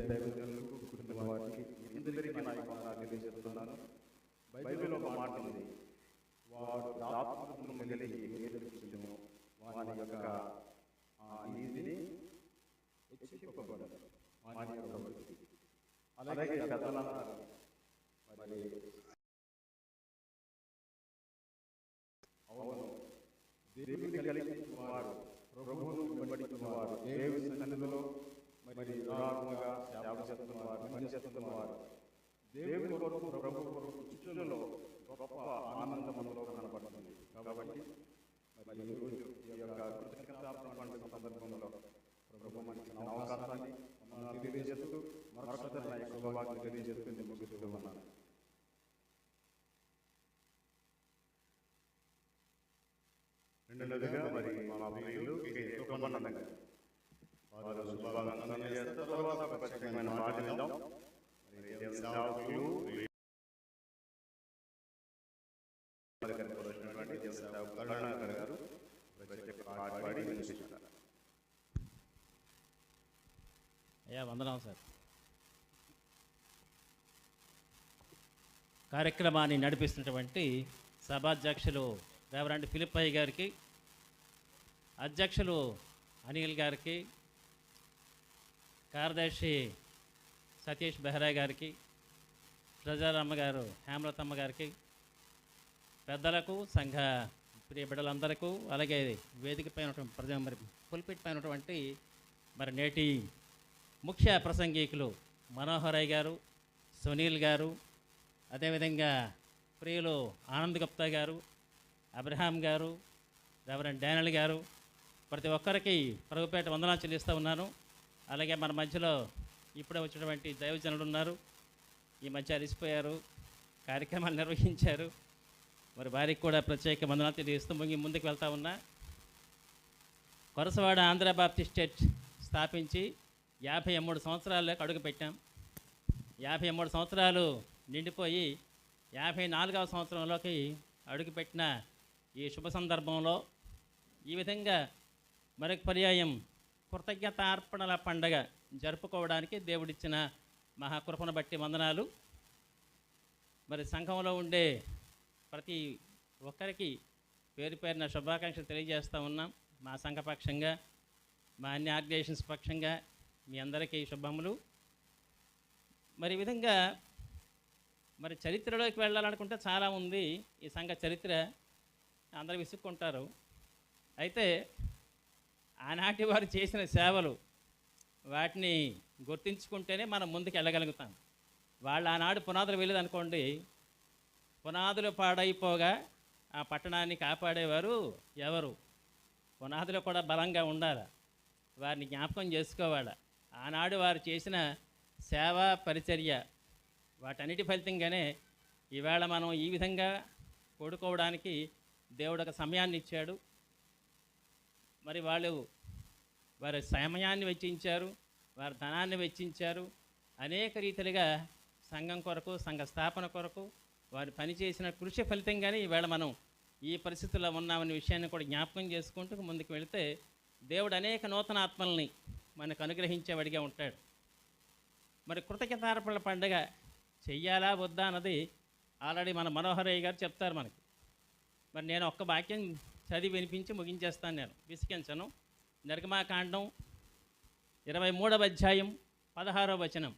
దైవజనులకు, కుటుంబ వారికి అందరికీ నా యొక్క వందనాలు తెలియజేస్తున్నాను. బైబిల్లో ఒక మాట ఉంది, వాడు ఆత్మను కలిగి ఏదైనా వాని యొక్క నీతిని హెచ్చింపబడదు, వాని యొక్క భక్తి. అలాగే పెద్దలందరూ మరి అవును, దేవుని కలిగించుకున్నవాడు, ప్రభువును వెంబడించుకున్నవాడు, దేవుని సన్నిధిలో మరి ఉదాహరణగా సేవ చేస్తున్నవారు, పని చేస్తున్నవారు, దేవుని కొరకు, ప్రభు కొరకు చుట్టూలో గొప్ప ఆనందం మనలో కనబడుతుంది. కాబట్టి మరి ఈరోజు ఈ యొక్క కృతజ్ఞతార్పణ పండుగ సందర్భంలో ప్రభు మనకి అవకాశాన్ని తెలియజేస్తూ మరొకసారి నా యొక్క శుభాకాంక్షలు తెలియజేస్తూ నేను ముగిస్తూ ఉన్నాను. రెండవదిగా మరి మా ప్రియులు ఎక్కువమన్నగా వారు శుభాకాంక్షలు అందజేస్తారు. తర్వాత ఒక ప్రత్యేకమైన పాట విందాం. మరి దేవుని సేవకులు కరుణాకర్ గారు ప్రత్యేక పాట పాడి వినిపిస్తారు. అయ్యా వందనం సార్. కార్యక్రమాన్ని నడిపిస్తున్నటువంటి సభాధ్యక్షులు రెవరెండ్ ఫిలిప్పయ్య గారికి, అధ్యక్షులు అనిల్ గారికి, కార్యదర్శి సతీష్ బెహ్రా గారికి, ప్రజారమ్మ గారు హేమలతమ్మ గారికి, పెద్దలకు, సంఘ ప్రియ బిడ్డలందరికీ, అలాగే వేదిక పైన మరి పుల్పిట్ పైనటువంటి మరి నేటి ముఖ్య ప్రసంగికులు మనోహరయ్య గారు, సునీల్ గారు, అదేవిధంగా ప్రియులు ఆనంద్ గుప్తా గారు, అబ్రహాం గారు, రెవరెండ్ డానియల్ గారు, ప్రతి ఒక్కరికి ప్రభుపేట వందనాలు చెల్లిస్తూ ఉన్నాను. అలాగే మన మధ్యలో ఇప్పుడే వచ్చినటువంటి దైవజనులు ఉన్నారు, ఈ మధ్య అలిసిపోయారు, కార్యక్రమాలు నిర్వహించారు, మరి వారికి కూడా ప్రత్యేక వందనాలు తెలియజేస్తూ ముందుకు వెళ్తూ ఉన్నా. కొరసవాడ ఆంధ్ర బాప్టిస్ట్ చర్చ్ స్థాపించి 53 సంవత్సరాల్లోకి అడుగుపెట్టాం. 53 సంవత్సరాలు నిండిపోయి 54వ సంవత్సరంలోకి అడుగుపెట్టిన ఈ శుభ సందర్భంలో ఈ విధంగా మరొక పర్యాయం కృతజ్ఞతార్పణల పండగ జరుపుకోవడానికి దేవుడిచ్చిన మహాకృపను బట్టి వందనాలు. మరి సంఘంలో ఉండే ప్రతి ఒక్కరికి పేరు పేరున శుభాకాంక్షలు తెలియజేస్తూ ఉన్నాం. మా సంఘపక్షంగా, మా అన్ని ఆర్గనైజేషన్స్ పక్షంగా మీ అందరికీ శుభములు. మరి ఈ విధంగా మరి చరిత్రలోకి వెళ్ళాలనుకుంటే చాలా ఉంది ఈ సంఘ చరిత్ర, అందరూ విసుక్కుంటారు. అయితే ఆనాటి వారు చేసిన సేవలు వాటిని గుర్తించుకుంటేనే మనం ముందుకు వెళ్ళగలుగుతాం. వాళ్ళు ఆనాడు పునాదులు వెళ్ళేదనుకోండి, పునాదులు పాడైపోగా ఆ పట్టణాన్ని కాపాడేవారు ఎవరు? పునాదులు కూడా బలంగా ఉండాలి, వారిని జ్ఞాపకం చేసుకోవాలి. ఆనాడు వారు చేసిన సేవా పరిచర్య వాటన్నిటి ఫలితంగానే ఈవేళ మనం ఈ విధంగా కూడుకోవడానికి దేవుడు ఒక సమయాన్ని ఇచ్చాడు. మరి వాళ్ళు వారి సమయాన్ని వెచ్చించారు, వారి ధనాన్ని వెచ్చించారు, అనేక రీతిలుగా సంఘం కొరకు, సంఘ స్థాపన కొరకు వారు పనిచేసిన కృషి ఫలితంగానే ఈవేళ మనం ఈ పరిస్థితుల్లో ఉన్నామనే విషయాన్ని కూడా జ్ఞాపకం చేసుకుంటూ ముందుకు వెళితే దేవుడు అనేక నూతన ఆత్మల్ని మనకు అనుగ్రహించేవాడిగా ఉంటాడు. మరి కృతజ్ఞతార్పణల పండుగ చెయ్యాలా వద్దా అన్నది ఆల్రెడీ మన మనోహరయ్య గారు చెప్తారు మనకి. మరి నేను ఒక్క వాక్యం చదివి వినిపించి ముగించేస్తాను, నేను విసికించను. నిర్గమాకాండం 23వ అధ్యాయం 16వ వచనం.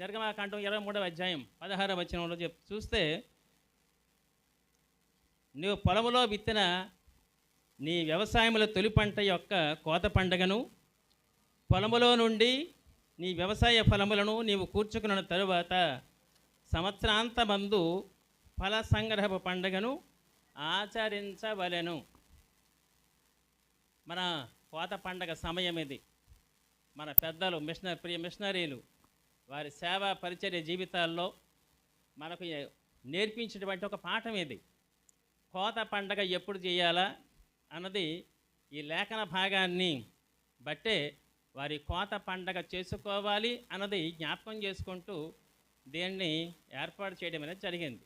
నిర్గమాకాండం 23వ అధ్యాయం 16వ వచనంలో చూస్తే, నువ్వు పొలములో విత్తిన నీ వ్యవసాయముల తొలి పంట యొక్క కోత పండుగను, పొలములో నుండి నీ వ్యవసాయ ఫలములను నీవు కూర్చుకున్న తరువాత సంవత్సరాంతమందు ఫల సంగ్రహపు పండుగను ఆచరించవలెను. మన కోత పండగ సమయం ఇది. మన పెద్దలు ప్రియ మిషనరీలు వారి సేవా పరిచర్య జీవితాల్లో మనకు నేర్పించినటువంటి ఒక పాఠం ఇది. కోత పండగ ఎప్పుడు చేయాలా అన్నది ఈ లేఖన భాగాన్ని బట్టే వారి కోత పండగ చేసుకోవాలి అన్నది జ్ఞాపకం చేసుకుంటూ దీన్ని ఏర్పాటు చేయడం అనేది జరిగింది.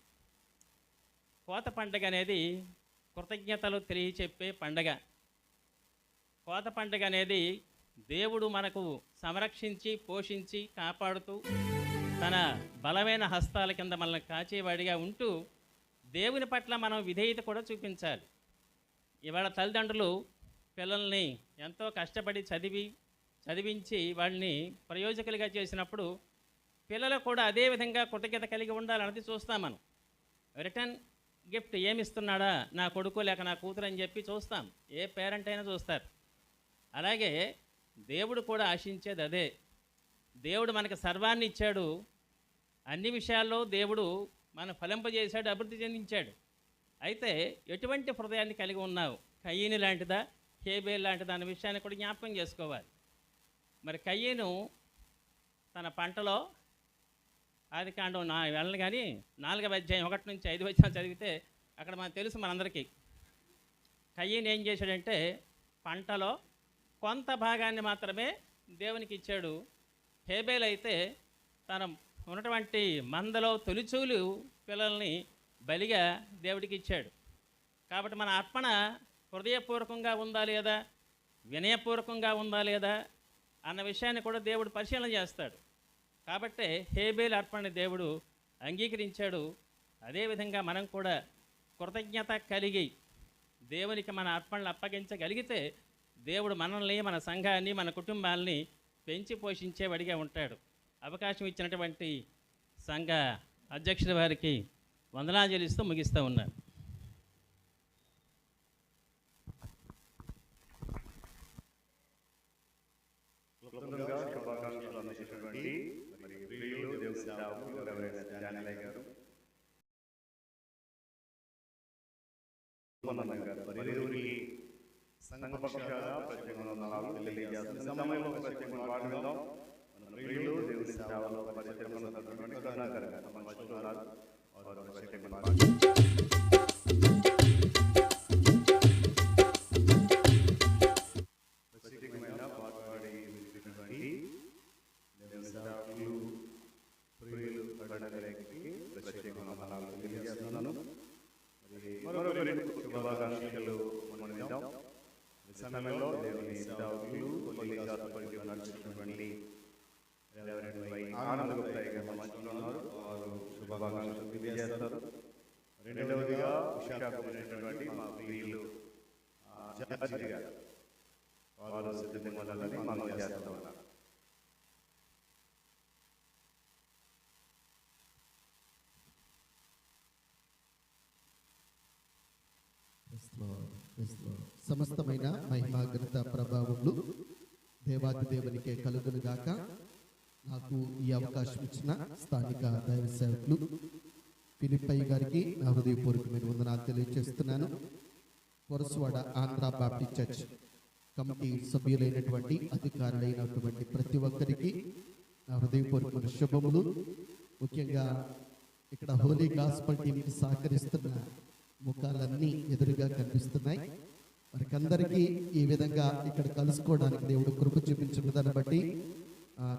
కోత పండగ అనేది కృతజ్ఞతలు తెలియచెప్పే పండగ. కోత పండగ అనేది దేవుడు మనకు సంరక్షించి పోషించి కాపాడుతూ తన బలమైన హస్తాల కింద మనల్ని కాచేవాడిగా ఉంటూ దేవుని పట్ల మనం విధేయత కూడా చూపించాలి. ఇవాళ తల్లిదండ్రులు పిల్లల్ని ఎంతో కష్టపడి చదివించి వాళ్ళని ప్రయోజకులుగా చేసినప్పుడు పిల్లలు కూడా అదే విధంగా కృతజ్ఞత కలిగి ఉండాలన్నది చూస్తాం. మనం రిటర్న్ గిఫ్ట్ ఏమిస్తున్నాడా నా కొడుకు లేక నా కూతురు అని చెప్పి చూస్తాం. ఏ పేరెంట్ అయినా చూస్తారు. అలాగే దేవుడు కూడా ఆశించేది అదే. దేవుడు మనకు సర్వాన్ని ఇచ్చాడు. అన్ని విషయాల్లో దేవుడు మన ఫలింపజేశాడు, అభివృద్ధి చెందించాడు. అయితే ఎటువంటి హృదయాన్ని కలిగి ఉన్నావు? కయ్యను లాంటిదా, హేబేల్ లాంటిదా అనే విషయాన్ని కూడా జ్ఞాపకం చేసుకోవాలి. మరి కయ్యను తన పంటలో ఆదికాండం వెళ్ళను కానీ 4వ అధ్యాయం 1 నుంచి 5 వచనాలు చదివితే అక్కడ మనకు తెలుసు మనందరికీ. కయ్యను ఏం చేశాడంటే పంటలో కొంత భాగాన్ని మాత్రమే దేవునికి ఇచ్చాడు. హేబేల్ అయితే తన ఉన్నటువంటి మందలో తొలిచూలు పిల్లల్ని బలిగా దేవుడికి ఇచ్చాడు. కాబట్టి మన అర్పణ హృదయపూర్వకంగా ఉందా లేదా, వినయపూర్వకంగా ఉందా లేదా అన్న విషయాన్ని కూడా దేవుడు పరిశీలన చేస్తాడు. కాబట్టి హేబేల్ అర్పణని దేవుడు అంగీకరించాడు. అదేవిధంగా మనం కూడా కృతజ్ఞత కలిగి దేవునికి మన అర్పణలు అప్పగించగలిగితే దేవుడు మనల్ని, మన సంఘాన్ని, మన కుటుంబాలని పెంచి పోషించేవాడిగా ఉంటాడు. అవకాశం ఇచ్చినటువంటి సంఘ అధ్యక్షుడి వారికి వందనాలు చెల్లిస్తూ ముగిస్తూ ఉన్నాను. క్లుప్తంగా శుభాకాంక్షలు అందించినటువంటి మరి ప్రియులు దేవుని సేవకులు ఎవరైనా ధ్యానలయ్య గారు, మరి ఇరువురికి సంఘ పక్షాన ప్రత్యేక వందనాలు తెలియజేస్తున్న సమయంలో ప్రత్యేక పాట విందాం. మన ప్రియులు దేవుని సేవలో పరిచయం ఉన్నటువంటి కరుణాకర్ గారు మన మధ్యలో ఉన్నారు. వారు ప్రత్యేక ప్రత్యేకమైన పాట పాడి వినిపించినటువంటి దేవుని సేవకులు ప్రియులు కరుణాకర్ గారికి ప్రత్యేక వందనాలు తెలియజేస్తున్నాను. మరొకరి శుభాకాంక్షలు మనం విందాం. ఈ సమయంలో దేవుని సేవకులు నడుచుకున్నటువంటి ఆనంద గుప్తా గారు మధ్యలో ఉన్నారు. వారు శుభాకాంక్షలు తెలియజేస్తారు. రెండవదిగా విశాఖమైనటువంటి మా ప్రియులు జార్జి గారు, వారు సిద్ధమల్లని మనం చేస్తూ ఉన్నారు. సమస్తమైన మహిమా ఘనత ప్రభావములు దేవాది దేవునికే కలుగునుగాక. నాకు ఈ అవకాశం ఇచ్చిన స్థానిక దైవ సేవకులు ఫిలిప్పయ్య గారికి నా హృదయపూర్వకమైన వందనాలు తెలియజేస్తున్నాను. Korasavada Andhra Baptist church committee సభ్యులైనటువంటి అధికారులైనటువంటి ప్రతి ఒక్కరికి నా హృదయపూర్వకమైన శుభములు. ముఖ్యంగా ఇక్కడ హోలీ గాస్పల్ టీంకి సహకరిస్తున్న ముఖాలన్నీ ఎదురుగా కనిపిస్తున్నాయి. వారికందరికీ ఈ విధంగా ఇక్కడ కలుసుకోవడానికి దేవుడు కృప చూపించిన దాన్ని బట్టి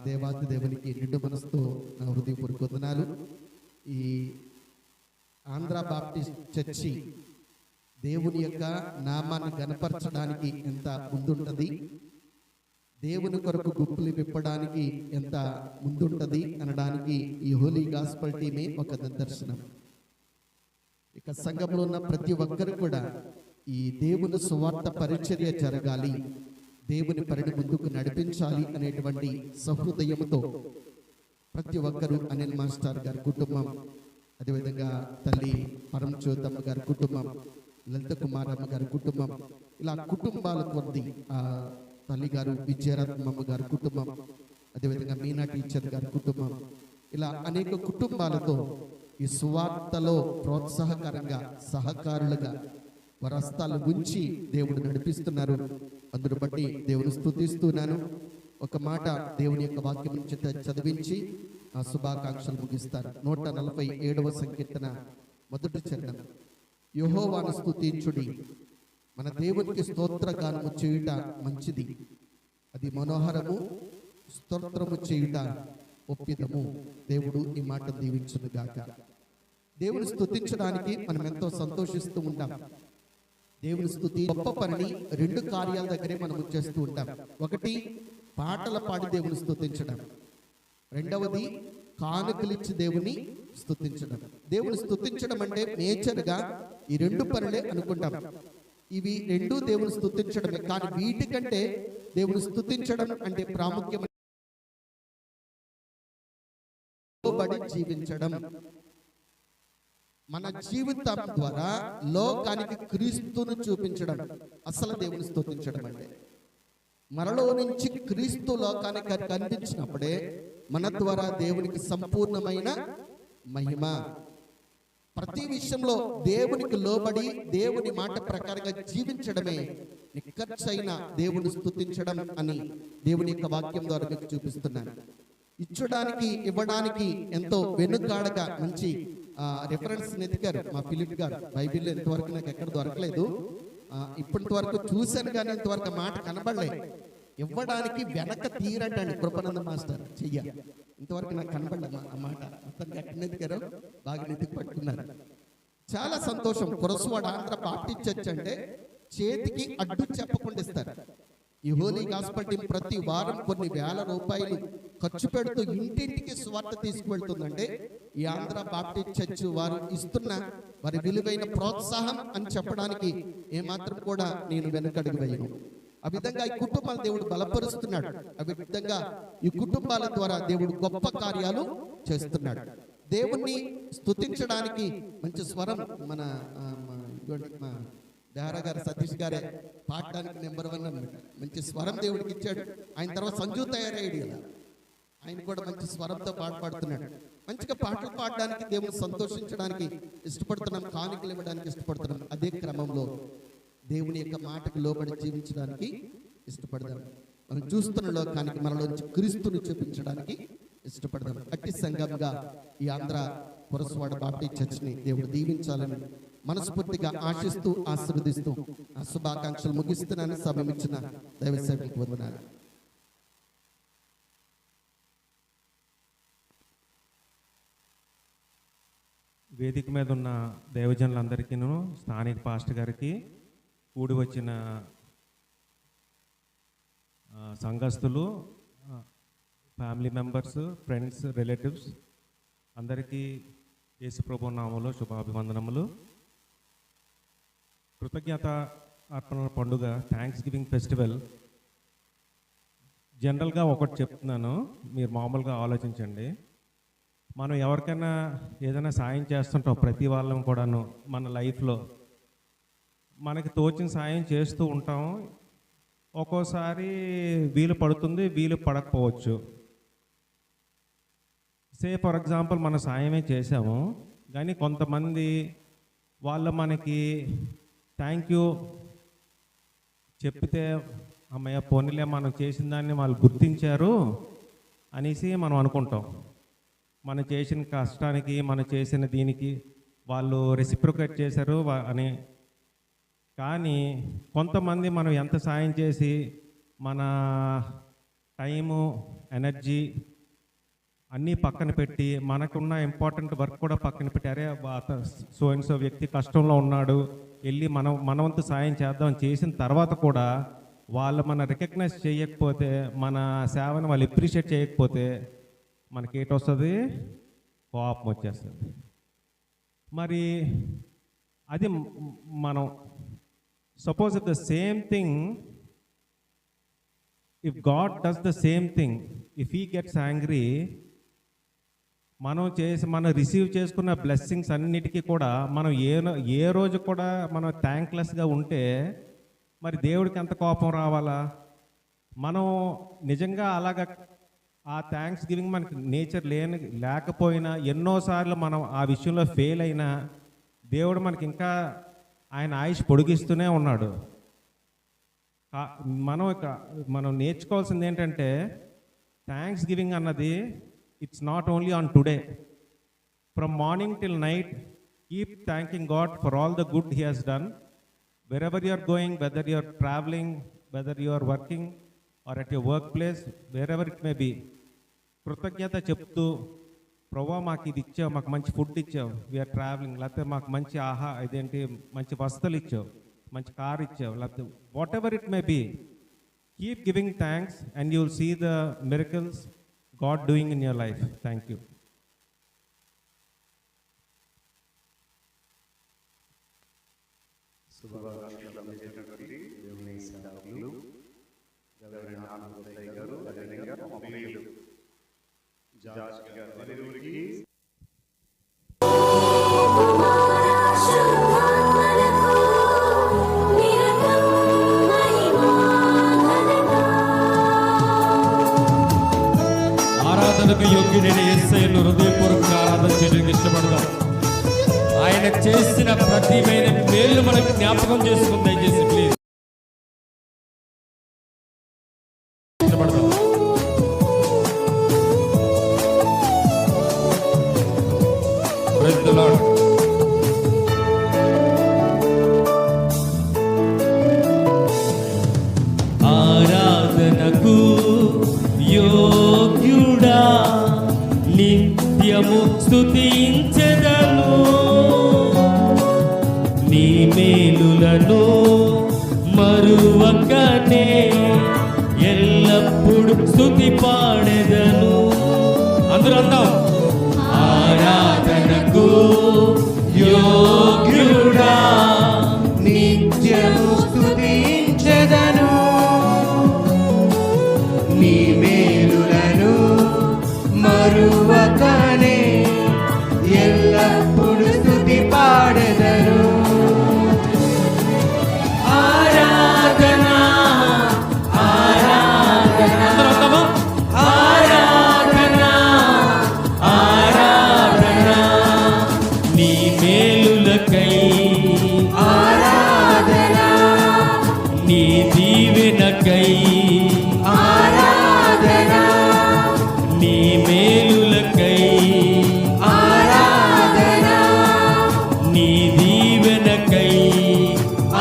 దేవాది దేవునికి నిండు మనసుతో నా హృదయపూర్వక వందనాలు. ఈ ఆంధ్ర బాప్టిస్ట్ చర్చి దేవుని యొక్క నామాన్ని గణపరచడానికి ఎంత ముందుంటది, దేవుని కొరకు గుప్పులు విప్పడానికి ఎంత ముందుంటది అనడానికి ఈ హోలీ గాస్పల్ టీమే ఒక నిదర్శనం. ఇక సంఘంలో ఉన్న ప్రతి ఒక్కరు కూడా ఈ దేవుని సువార్త పరిచర్య జరగాలి, దేవుని పరిడి ముందుకు నడిపించాలి అనేటువంటి సహృదయంతో ప్రతి ఒక్కరూ అనిల్ మాస్టర్ గారి కుటుంబం, అదేవిధంగా తల్లి పరంజ్యోతమ్మ గారి కుటుంబం, లలిత కుమారమ్మ గారి కుటుంబం, ఇలా కుటుంబాల కొద్ది తల్లి గారు విజయరత్నమ్మ గారి కుటుంబం, అదేవిధంగా మీనా టీచర్ గారి కుటుంబం, ఇలా అనేక కుటుంబాలతో ఈ సువార్తలో ప్రోత్సాహకరంగా సహకారులుగా వారి హస్తాలు ఉంచి దేవుడు నడిపిస్తున్నారు. అందును బట్టి దేవుని స్తుతిస్తున్నాను. ఒక మాట దేవుని యొక్క వాక్యం నుంచి చదివించి ఆ శుభాకాంక్షలు ముగిస్తారు. 147వ సంకీర్తన మొదటి చరణం. యెహోవాను స్తుతించుడి, మన దేవునికి స్తోత్రగానము చేయుట మంచిది, అది మనోహరము, స్తోత్రము చేయుట ఒప్పిదము. దేవుడు ఈ మాట దీవించును గాక. దేవుని స్తుతించడానికి మనం ఎంతో సంతోషిస్తూ ఉంటాం. దేవుని స్తుతి గొప్ప పనిని 2 కార్యాల దగ్గరే మనం చేస్తూ ఉంటాం. ఒకటి పాటలు పాడి దేవుని స్తుతించడం, రెండవది కానుకలిచ్చి దేవుని స్తుతించడం. దేవుని స్తుతించడం అంటే నేచర్గా ఈ 2 పనులే అనుకుంటాం. ఇవి 2 దేవుని స్తుతించడమే. కానీ వీటికంటే దేవుని స్తుతించడం అంటే ప్రాముఖ్యమైన జీవించడం. మన జీవితం ద్వారా లోకానికి క్రీస్తును చూపించడం అసలు దేవుని స్తుతించడం అంటే. మనలో నుంచి క్రీస్తు లోకానికి కనిపించినప్పుడే మన ద్వారా దేవునికి సంపూర్ణమైన మహిమ. ప్రతి విషయంలో దేవునికి లోబడి దేవుని మాట ప్రకారంగా జీవించడమే నిక్కచ్చైన దేవుని స్తుతించడం అని దేవుని యొక్క వాక్యం ద్వారా మీకు చూపిస్తున్నాను. ఇచ్చడానికి ఇవ్వడానికి ఎంతో వెనుకాడగా మంచి రెఫరెన్స్ ఎతికారు మా ఫిలిప్ గారు. బైబిల్లో ఇంతవరకు నాకు ఎక్కడ దొరకలేదు. ఇప్పటి వరకు చూశాను కానీ ఇంతవరకు మాట కనబడలేదు. ఇవ్వడానికి వెనక తీరంటండి కృపానంద మాస్టర్ చెయ్య. ఇంతవరకు నాకు కనబడలేదు ఆ మాట. అతనికి ఎక్కడ ఎతికారో బాగా ఎతికి పట్టుకున్నారు. చాలా సంతోషం. కురసవాడ ఆంధ్ర బాప్టిస్ట్ చర్చ్ అంటే చేతికి అడ్డు చెప్పకుండా ఇస్తారు. ఈ హోలీ గాస్పల్ టీం ప్రతి వారం కొన్ని వేల రూపాయలు ఖర్చు పెడుతూ ఇంటింటికి స్వార్థ తీసుకువెళ్తుందంటే ఈ ఆంధ్ర బాప్టిస్ట్ చర్చ్ వారు ఇస్తున్న వారి విలువైన ప్రోత్సాహం అని చెప్పడానికి ఏమాత్రం కూడా నేను వెనకడుగు వేయను. ఆ విధంగా ఈ కుటుంబాల దేవుడు బలపరుస్తున్నాడు. ఆ విధంగా ఈ కుటుంబాల ద్వారా దేవుడు గొప్ప కార్యాలు చేస్తున్నాడు. దేవుణ్ణి స్తుతించడానికి మంచి స్వరం మన బెహరా గారు సతీష్ గారే పాడడానికి నెంబర్ 1 అన్నమాట. మంచి స్వరం దేవుడికి ఇచ్చాడు. ఆయన తర్వాత సంజు తయారయ్యాడు కదా, ఆయన కూడా మంచి స్వరంతో పాడుతున్నాడు. మంచిగా పాటలు పాడడానికి దేవుని సంతోషించడానికి ఇష్టపడుతున్నాం, కానుకలు ఇవ్వడానికి ఇష్టపడుతున్నాం. అదే క్రమంలో దేవుని యొక్క మాటకు లోబడి జీవించడానికి ఇష్టపడదాం. మనం చూస్తున్న లోకానికి మనలోంచి క్రీస్తుని చూపించడానికి ఇష్టపడదాం. అట్టి సంఘంగా ఈ ఆంధ్ర పురసవాడ బాప్టిస్ట్ చర్చ్ని దేవుడు దీవించాలని మనస్ఫూర్తిగా ఆశిస్తూ ఆశీర్వదిస్తూ ఆ శుభాకాంక్షలు ముగిస్తున్నాను. సమయం ఇచ్చిన దైవ సేవకులకు వందనాలు. వేదిక మీద ఉన్న దైవజనులందరికీను, స్థానిక పాస్టర్ గారికి, కూడి వచ్చిన సంఘస్థులు, ఫ్యామిలీ మెంబర్స్, ఫ్రెండ్స్, రిలేటివ్స్ అందరికీ యేసుప్రభు నామములో శుభాభివందనములు. కృతజ్ఞత అర్పణ పండుగ, థ్యాంక్స్ గివింగ్ ఫెస్టివల్. జనరల్గా ఒకటి చెప్తున్నాను, మీరు మామూలుగా ఆలోచించండి. మనం ఎవరికైనా ఏదైనా సాయం చేస్తుంటాం, ప్రతి వాళ్ళం కూడాను మన లైఫ్లో మనకి తోచిన సాయం చేస్తూ ఉంటాం. ఒక్కోసారి వీలు పడుతుంది, వీలు పడకపోవచ్చు. ఫర్ ఎగ్జాంపుల్ మన సాయమే చేసాము, కానీ కొంతమంది వాళ్ళు మనకి థ్యాంక్ యూ చెప్తే అమ్మయ్య పోనీలే మనం చేసిన దాన్ని వాళ్ళు గుర్తించారు అనేసి మనం అనుకుంటాం. మనం చేసిన కష్టానికి, మనం చేసిన దీనికి వాళ్ళు రెసిప్రొకేట్ చేశారు అని. కానీ కొంతమంది మనం ఎంత సాయం చేసి మన టైము, ఎనర్జీ అన్నీ పక్కన పెట్టి, మనకున్న ఇంపార్టెంట్ వర్క్ కూడా పక్కన పెట్టి, అరే సో అండ్ సో వ్యక్తి కష్టంలో ఉన్నాడు, వెళ్ళి మన వంతు సాయం చేద్దాం చేసిన తర్వాత కూడా వాళ్ళు మన రికగ్నైజ్ చేయకపోతే, మన సేవను వాళ్ళు అప్రిషియేట్ చేయకపోతే మనకి ఏంటి వస్తుంది? కోపం వచ్చేస్తుంది. మరి అది మనం suppose if the same thing, if God does the same thing, if he gets angry, మనం రిసీవ్ చేసుకున్న బ్లెస్సింగ్స్ అన్నిటికీ కూడా మనం ఏ రోజు కూడా మనం థ్యాంక్లెస్గా ఉంటే మరి దేవుడికి ఎంత కోపం రావాలా? మనం నిజంగా అలాగా ఆ థ్యాంక్స్ గివింగ్ మనకి నేచర్ లేకపోయినా, ఎన్నోసార్లు మనం ఆ విషయంలో ఫెయిల్ అయినా, దేవుడు మనకి ఇంకా ఆయన ఆయుష్ పొడిగిస్తూనే ఉన్నాడు. మనం నేర్చుకోవాల్సింది ఏంటంటే థ్యాంక్స్ గివింగ్ అన్నది it's not only on today. From morning till night keep thanking God for all the good he has done. wherever you are going, whether you are traveling, whether you are working or at your workplace, wherever it may be, కృతజ్ఞత చెప్తూ ప్రభా మాకు ఇది ఇచ్చావు, మాకు మంచి food ఇచ్చావు, we are travelling, లేకపోతే మాకు మంచి ఇదేంటి మంచి వస్తువులు ఇచ్చావు, మంచి కార్ ఇచ్చావు, లేకపోతే whatever it may be, keep giving thanks and you will see the miracles God doing in your life. Thank you. శుభాకాంక్షలు అందజేసినటువంటి దేవుని సేవకులు గవర్నర్ ఆనందయ్య గారు, అదేవిధంగా మా ప్రియులు జార్జ్ గారు వారికి ఆరాధనకు యోగ్యుడైన యేసయ్యను హృదయపూర్వకంగా ఆరాధన చేయడానికి ఇష్టపడతాం. ఆయన చేసిన ప్రతి మేలు మనకు జ్ఞాపకం చేసుకుంది. దయచేసి ప్లీజ్ ఇష్టపడతాం. Praise the Lord. ఆరాధనకు యోగ్యుడా నిత్యము స్తుతించెదను, నీ మేలులను మరువకనే ఎల్లప్పుడు స్తుతి పాడెదను. అందరూ అందాం. ఆరాధనకు యోగ్యుడా నిత్యము స్తుతించెదను, నీ మేలులను మరువకనే ఎల్లప్పుడు స్తుతి పాడెదను. ఆరాధన ఆరాధన ఆరాధన ఆరాధన నీ మేలులకై, ఆరాధన నీ దీవెనకై, ఆరాధన నీ మేలులకై, ఆరాధన నీ దీవెనకై,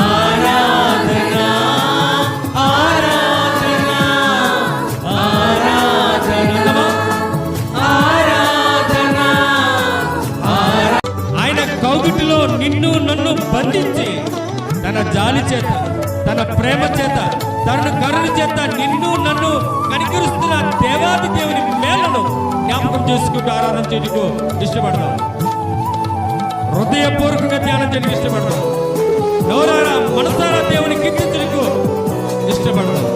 ఆరాధన ఆరాధన ఆరాధన ఆరాధన. ఆయన కౌగిటిలో నిన్ను నన్ను బంధించి తన జాలి చేత, తన ప్రేమ చేత, తన కరుణ చేత నిన్ను నన్ను కనికరిస్తున్న దేవాది దేవుని మేలను జ్ఞాపకం చేసుకుంటూ ఆరాధన చేయడానికి ఇష్టపడతాం. హృదయపూర్వకంగా ధ్యానం చేయడానికి ఇష్టపడతాం. నోరారా మనసారా దేవుని కీర్తించడానికి ఇష్టపడతాం.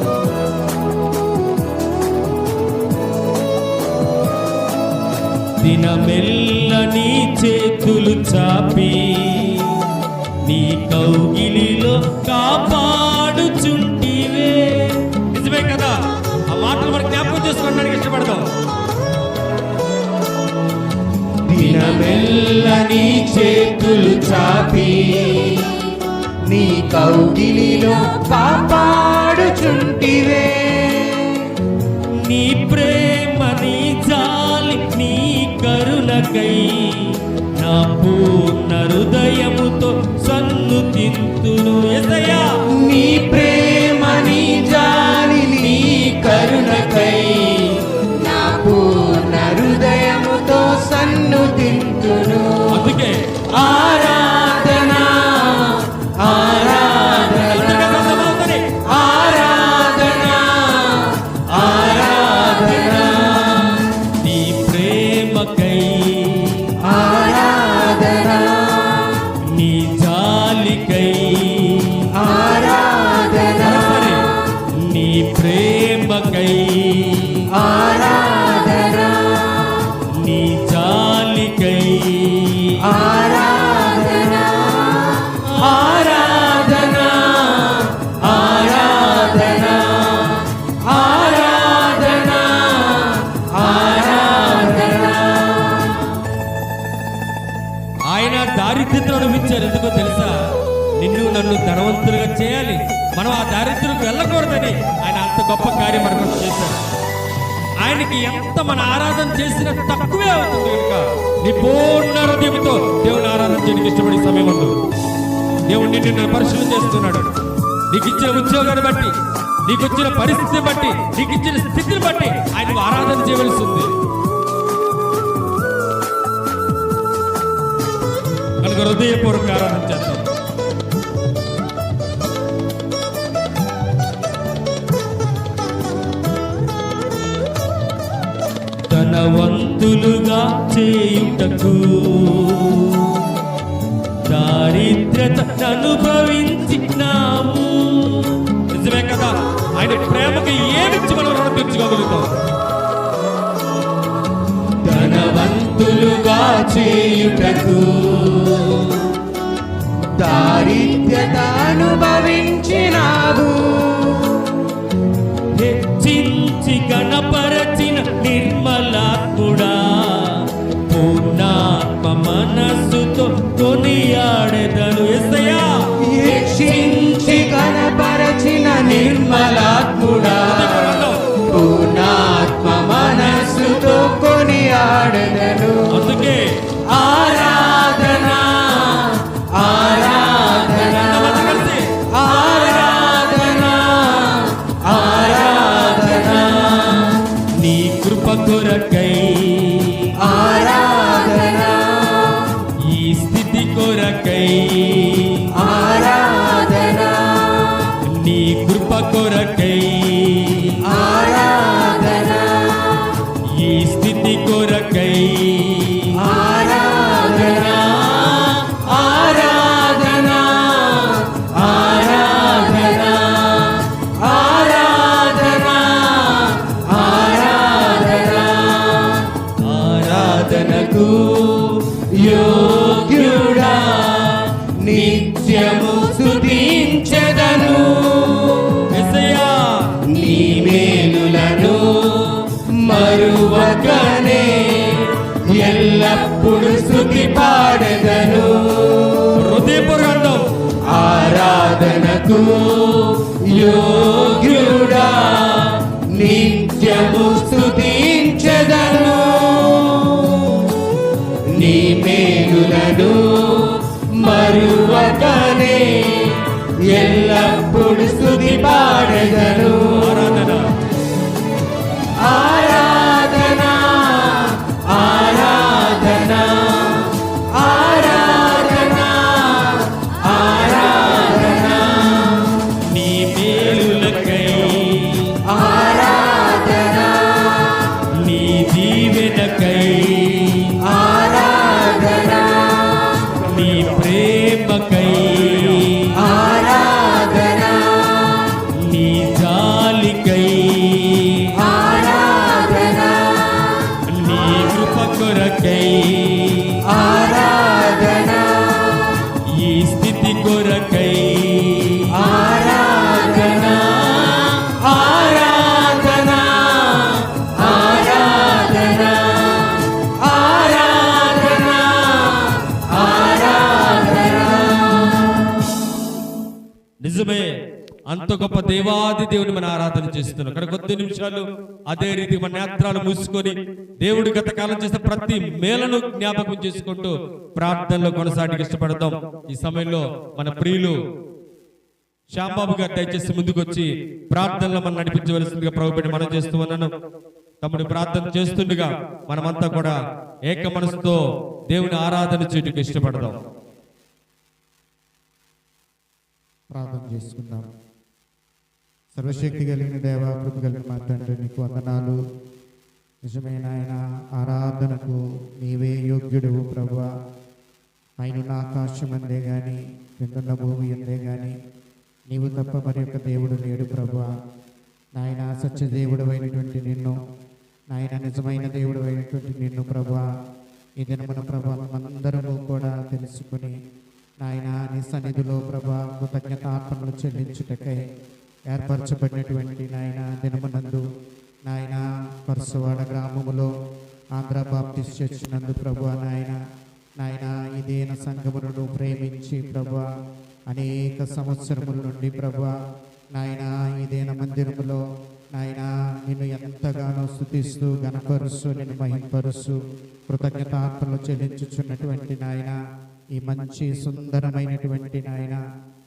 దినమెల్ల నీ చేతులు చాపి నీ కౌగిలిలో కాపాడుచుంటివే. నిజమే కదా, ఆ మాటలు మనం జ్ఞాపకం చేసుకోవడానికి ఇష్టపడతాం. దినమెల్ల నీ చేతులు చాపి నీ కౌగిలిలో కాపాడుచుంటివే, నీ ప్రేమ, నీ జాలి, నీ కరుణకై నా పూర్ణ హృదయముతో సన్నుతింతును. యేసయ్యా నీ ప్రేమ, నీ జాలి, నీ కరుణకై నా పూర్ణ హృదయముతో సన్నుతింతును. అందుకే ఆరాధన ఆరాధన ఆరాధన ఆరాధన నీ ప్రేమకై, ఆరాధన నీ జాలికై, ఆరాధన నీ ప్రేమకై, ఆరాధన నీ జాలికై, ఆరాధన ఆరాధన ఆరాధన ఆరాధన ఆరాధన. ఆయన దారిద్ర్యతను అనుభవించారు. ఎందుకో తెలుసా? నిన్ను నన్ను ధనవంతులుగా చేయాలి, మనం ఆ దారిద్ర్యం వెళ్ళకూడదని ఆయన అంత గొప్ప కార్యం మన కోసం చేశాడు. ఆయనకి ఎంత మన ఆరాధన చేసినా తక్కువే అవుతుంది కనుక నీ పూర్ణ హృదయంతో దేవుని ఆరాధన చేయడానికి ఇష్టపడే సమయం ఉంది. దేవుడు నిన్ను పరిశీలన చేస్తున్నాడు. నీకు ఇచ్చిన ఉద్యోగాన్ని బట్టి, నీకు వచ్చిన పరిస్థితిని బట్టి, నీకు ఇచ్చిన స్థితిని బట్టి ఆయన ఆరాధన చేయవలసి ఉంది. కనుక హృదయపూర్వక ఆరాధన చేద్దాం. ధనవంతులుగా చేయుటకు దారిద్రత అనుభవించినాము. నిజమే కదా, ఆయన ప్రేమకి ఏమిచ్చి మనం రుణం తీర్చుకోగలుగుతాం. ధనవంతులుగా చేయుటకు దారిద్ర్యత అనుభవించినావు. హెచ్చించి గణపరచిన నిర్మలాత్ముడా, పూర్ణాత్మ మనస్సుతో కొనియాడెదను. యేసయ్యా, హెచ్చించి గణపరచిన నిర్మలాత్ముడా, పూర్ణాత్మ మనస్సుతో కొనియాడెదను. అందుకే ఆరాధన ఆరాధన ఆరాధన ఆరాధన నీ కృప కొరకై ఆరాధన ఈ స్థితి కొరకై ఆరాధన నీ కృప కొరకై ఆరాధన ఈ స్థితి కొరకై ఆరాధన ఆరాధన ఆరాధన ఆరాధన ఆరాధన ఆరాధనకు యోగ్యుడా నిత్యము స్తుతించెదను. యేసయ్యా, నీ మేలులను మరువకనే ఎల్లప్పుడు స్తుతి పాడెదను. హృదయపూర్వకంగా ఆరాధనకు యోగ్యుడా నిత్యము స్తుతించెదను. నీ మేలులను మరువకనే ఎల్లప్పుడు స్తుతి పాడెదను. ఆరాధన ఆరాధన ఆరాధన ఆరాధన ఆరాధన నీ మేలులకై ఆరాధన నీ దీవెనకై ఆరాధన నీ ప్రేమకై ఆరాధన నీ జాలికై ఆరాధన నీ కృప కొరకై ఆరాధన ఈ స్థితి కొరకై ఆరాధన ఆరాధన ఆరాధన ఆరాధన ఆరాధన. నిజమే, అంత గొప్ప దేవాది దేవుని మన ఆరాధన చేస్తున్నాం. అక్కడ కొద్ది నిమిషాలు అదే రీతి మన నేత్రాలు మూసుకొని దేవుడు గత కాలం చేసిన ప్రతి మేలను జ్ఞాపకం చేసుకుంటూ ప్రార్థనలో కొనసాగడానికి ఇష్టపడతాం. ఈ సమయంలో మన ప్రియులు శ్యాంబాబు గారు దయచేసి ముందుకు వచ్చి ప్రార్థనలో మనం నడిపించవలసిందిగా ప్రభుపెట్టి మనం చేస్తూ ఉన్నాను. తమ్ముడు ప్రార్థన చేస్తుండగా మనమంతా కూడా ఏక మనసుతో దేవుని ఆరాధన చేయడానికి ఇష్టపడదాం. ప్రార్థన చేసుకుందాం. సర్వశక్తి కలిగిన దేవ, కృప కలిగిన మా తండ్రి, నీకు వందనాలు. నిజమైన ఆయన ఆరాధనకు నీవే యోగ్యుడువు ప్రభువా. పైనున్న ఆకాశం అందే కానీ కిందున్న భూమి అందే కానీ నీవు తప్ప మరి యొక్క దేవుడు లేడు ప్రభువా. నాయన సత్యదేవుడు అయినటువంటి నిన్ను, నాయన నిజమైన దేవుడు అయినటువంటి నిన్ను ప్రభువా, ఈ దినమున ప్రభా అందరము కూడా తెలుసుకుని నాయన నీ సన్నిధిలో ప్రభా కృతజ్ఞతార్పణలు చెల్లించుటకై ఏర్పరచబడినటువంటి నాయన దినమునందు నాయన పరసవాడ గ్రామములో ఆంధ్ర బాప్టిస్ట్ చర్చ్ నందు ప్రభువా నాయన ఇదేన సంఘమును ప్రేమించి ప్రభువా అనేక సంవత్సరముల నుండి ప్రభా నాయన ఇదేన మందిరములో నాయన నిన్ను ఎంతగానో స్తుతిస్తూ గణపరుస్తూ నిన్ను మహింపరుస్తూ కృతజ్ఞతార్పణలు చెల్లించుచున్నటువంటి నాయన ఈ మంచి సుందరమైనటువంటి నాయన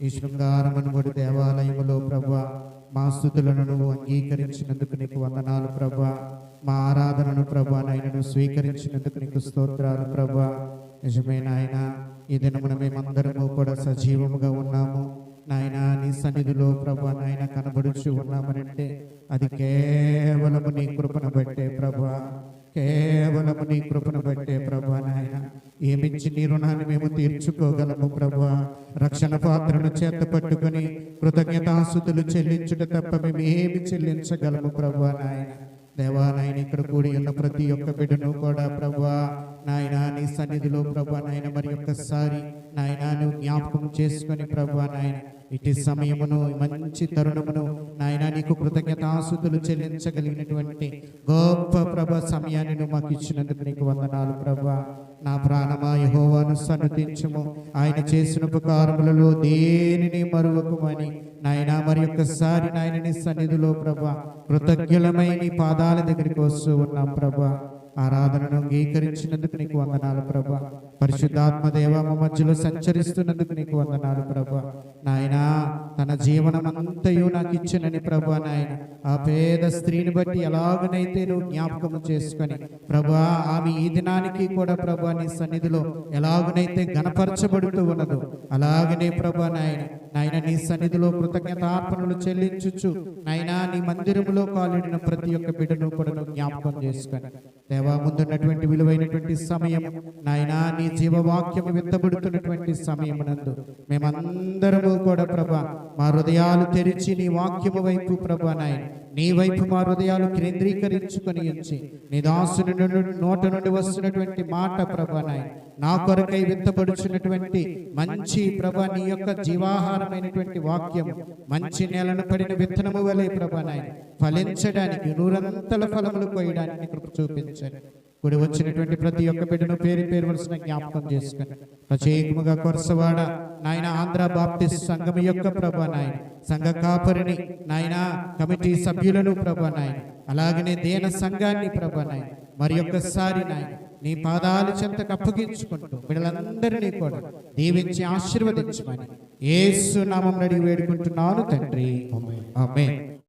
ఈ శృంగారమనుబడి దేవాలయములో ప్రభా మా స్తుతులను నువ్వు అంగీకరించినందుకు నీకు వందనాలు ప్రభా. మా ఆరాధనను ప్రభా నాయనను స్వీకరించినందుకు నీకు స్తోత్రాలు ప్రభా. నిజమే నాయన ఈ దినమున మేమందరము కూడా సజీవముగా ఉన్నాము నాయన. నీ సన్నిధిలో ప్రభా నాయన కనబడుచు ఉన్నామనంటే అది కేవలము నీ కృపను బట్టే ప్రభా, కేవలము నీ కృపను బట్టే ప్రభా నాయన. ఏమిచ్చి నీ రుణాన్ని మేము తీర్చుకోగలము ప్రభా. రక్షణ పాత్రను చేత పట్టుకుని కృతజ్ఞతాస్తుతులు చెల్లించుట తప్ప మేము ఏమి చెల్లించగలము ప్రభా నాయన. దేవా నాయన ఇక్కడ కూడి ఉన్న ప్రతి ఒక్క బిడ్డను కూడా ప్రభా నాయన నీ సన్నిధిలో ప్రభా నాయన మరి ఒక్కసారి నాయన నువ్వు జ్ఞాపకం చేసుకొని ప్రభా నాయన ఇటు సమయమును మంచి తరుణమును నాయన నీకు కృతజ్ఞతాస్తుతులు చెల్లించగలిగినటువంటి గొప్ప ప్రభా సమయాన్ని నువ్వు మాకు ఇచ్చినందుకు నీకు వందనాలు ప్రభా. నా ప్రాణమా యెహోవాను సన్నుతించుము, ఆయన చేసిన ఉపకారములలో దేనిని మరువకుమని నాయన మరి ఒక్కసారి నాయన నీ సన్నిధిలో ప్రభా కృతజ్ఞులమై నీ పాదాల దగ్గరికి వస్తూ ఉన్నాం ప్రభా. ఆరాధనను అంగీకరించినందుకు నీకు వందనాలు ప్రభా. పరిశుద్ధాత్మ దేవ మా మధ్యలో సంచరిస్తున్నందుకు నీకు వందనాలు ప్రభా. నాయన తన జీవనమంతయు నాకు ఇచ్చినని ప్రభా నాయన ఆ పేద స్త్రీని బట్టి ఎలాగనైతే నువ్వు జ్ఞాపకం చేసుకొని ప్రభా ఆమె ఈ దినానికి కూడా ప్రభా నీ సన్నిధిలో ఎలాగనైతే గణపరచబడుతూ ఉన్నదో అలాగనే ప్రభా నాయన నాయన నీ సన్నిధిలో కృతజ్ఞతార్పణలు చెల్లించుచు నాయన నీ మందిరములో కాలిడిన ప్రతి ఒక్క బిడ్డను కూడా నువ్వు జ్ఞాపకం చేసుకొని దేవా ముందున్నటువంటి విలువైనటువంటి సమయం నాయన నీ జీవవాక్యము విత్తబడుతున్నటువంటి సమయమునందు మేమందరము కూడా ప్రభా మా హృదయాలు తెరిచి నీ వాక్యము వైపు ప్రభా నాయన నీ వైపు మా హృదయాలు కేంద్రీకరించుకొని ఉంచి నీ దాసుని నోట నుండి వస్తున్నటువంటి మాట ప్రభా నాయన నా కొరకై విత్తబడుచున్నటువంటి మంచి ప్రభా నీ యొక్క జీవాహారమైనటువంటి వాక్యము మంచి నేలను పడిన విత్తనము వలె ప్రభా నాయన ఫలించడానికి నూరంతల ఫలములు కోయడానికి కృప చూపించండి. కూడి వచ్చినటువంటి ప్రతి ఒక్క బిడ్డను పేరు పేరు వలసిన జ్ఞాపకం చేసుకొని ప్రత్యేకముగా కొరసవాడ నాయన ఆంధ్ర బాప్టిస్ట్ సంఘం యొక్క ప్రభా నాయన సంఘ కాపరిని నాయన కమిటీ సభ్యులను ప్రభా నాయన అలాగనే దేన సంఘాన్ని ప్రభా నాయన మరి ఒక్కసారి నాయన నీ పాదాలు చెంతకు అప్పగించుకుంటూ బిడ్డలందరినీ కూడా దీవించి ఆశీర్వదించమని యేసు నామమున అడిగి వేడుకుంటున్నాను తండ్రి. ఆమేన్.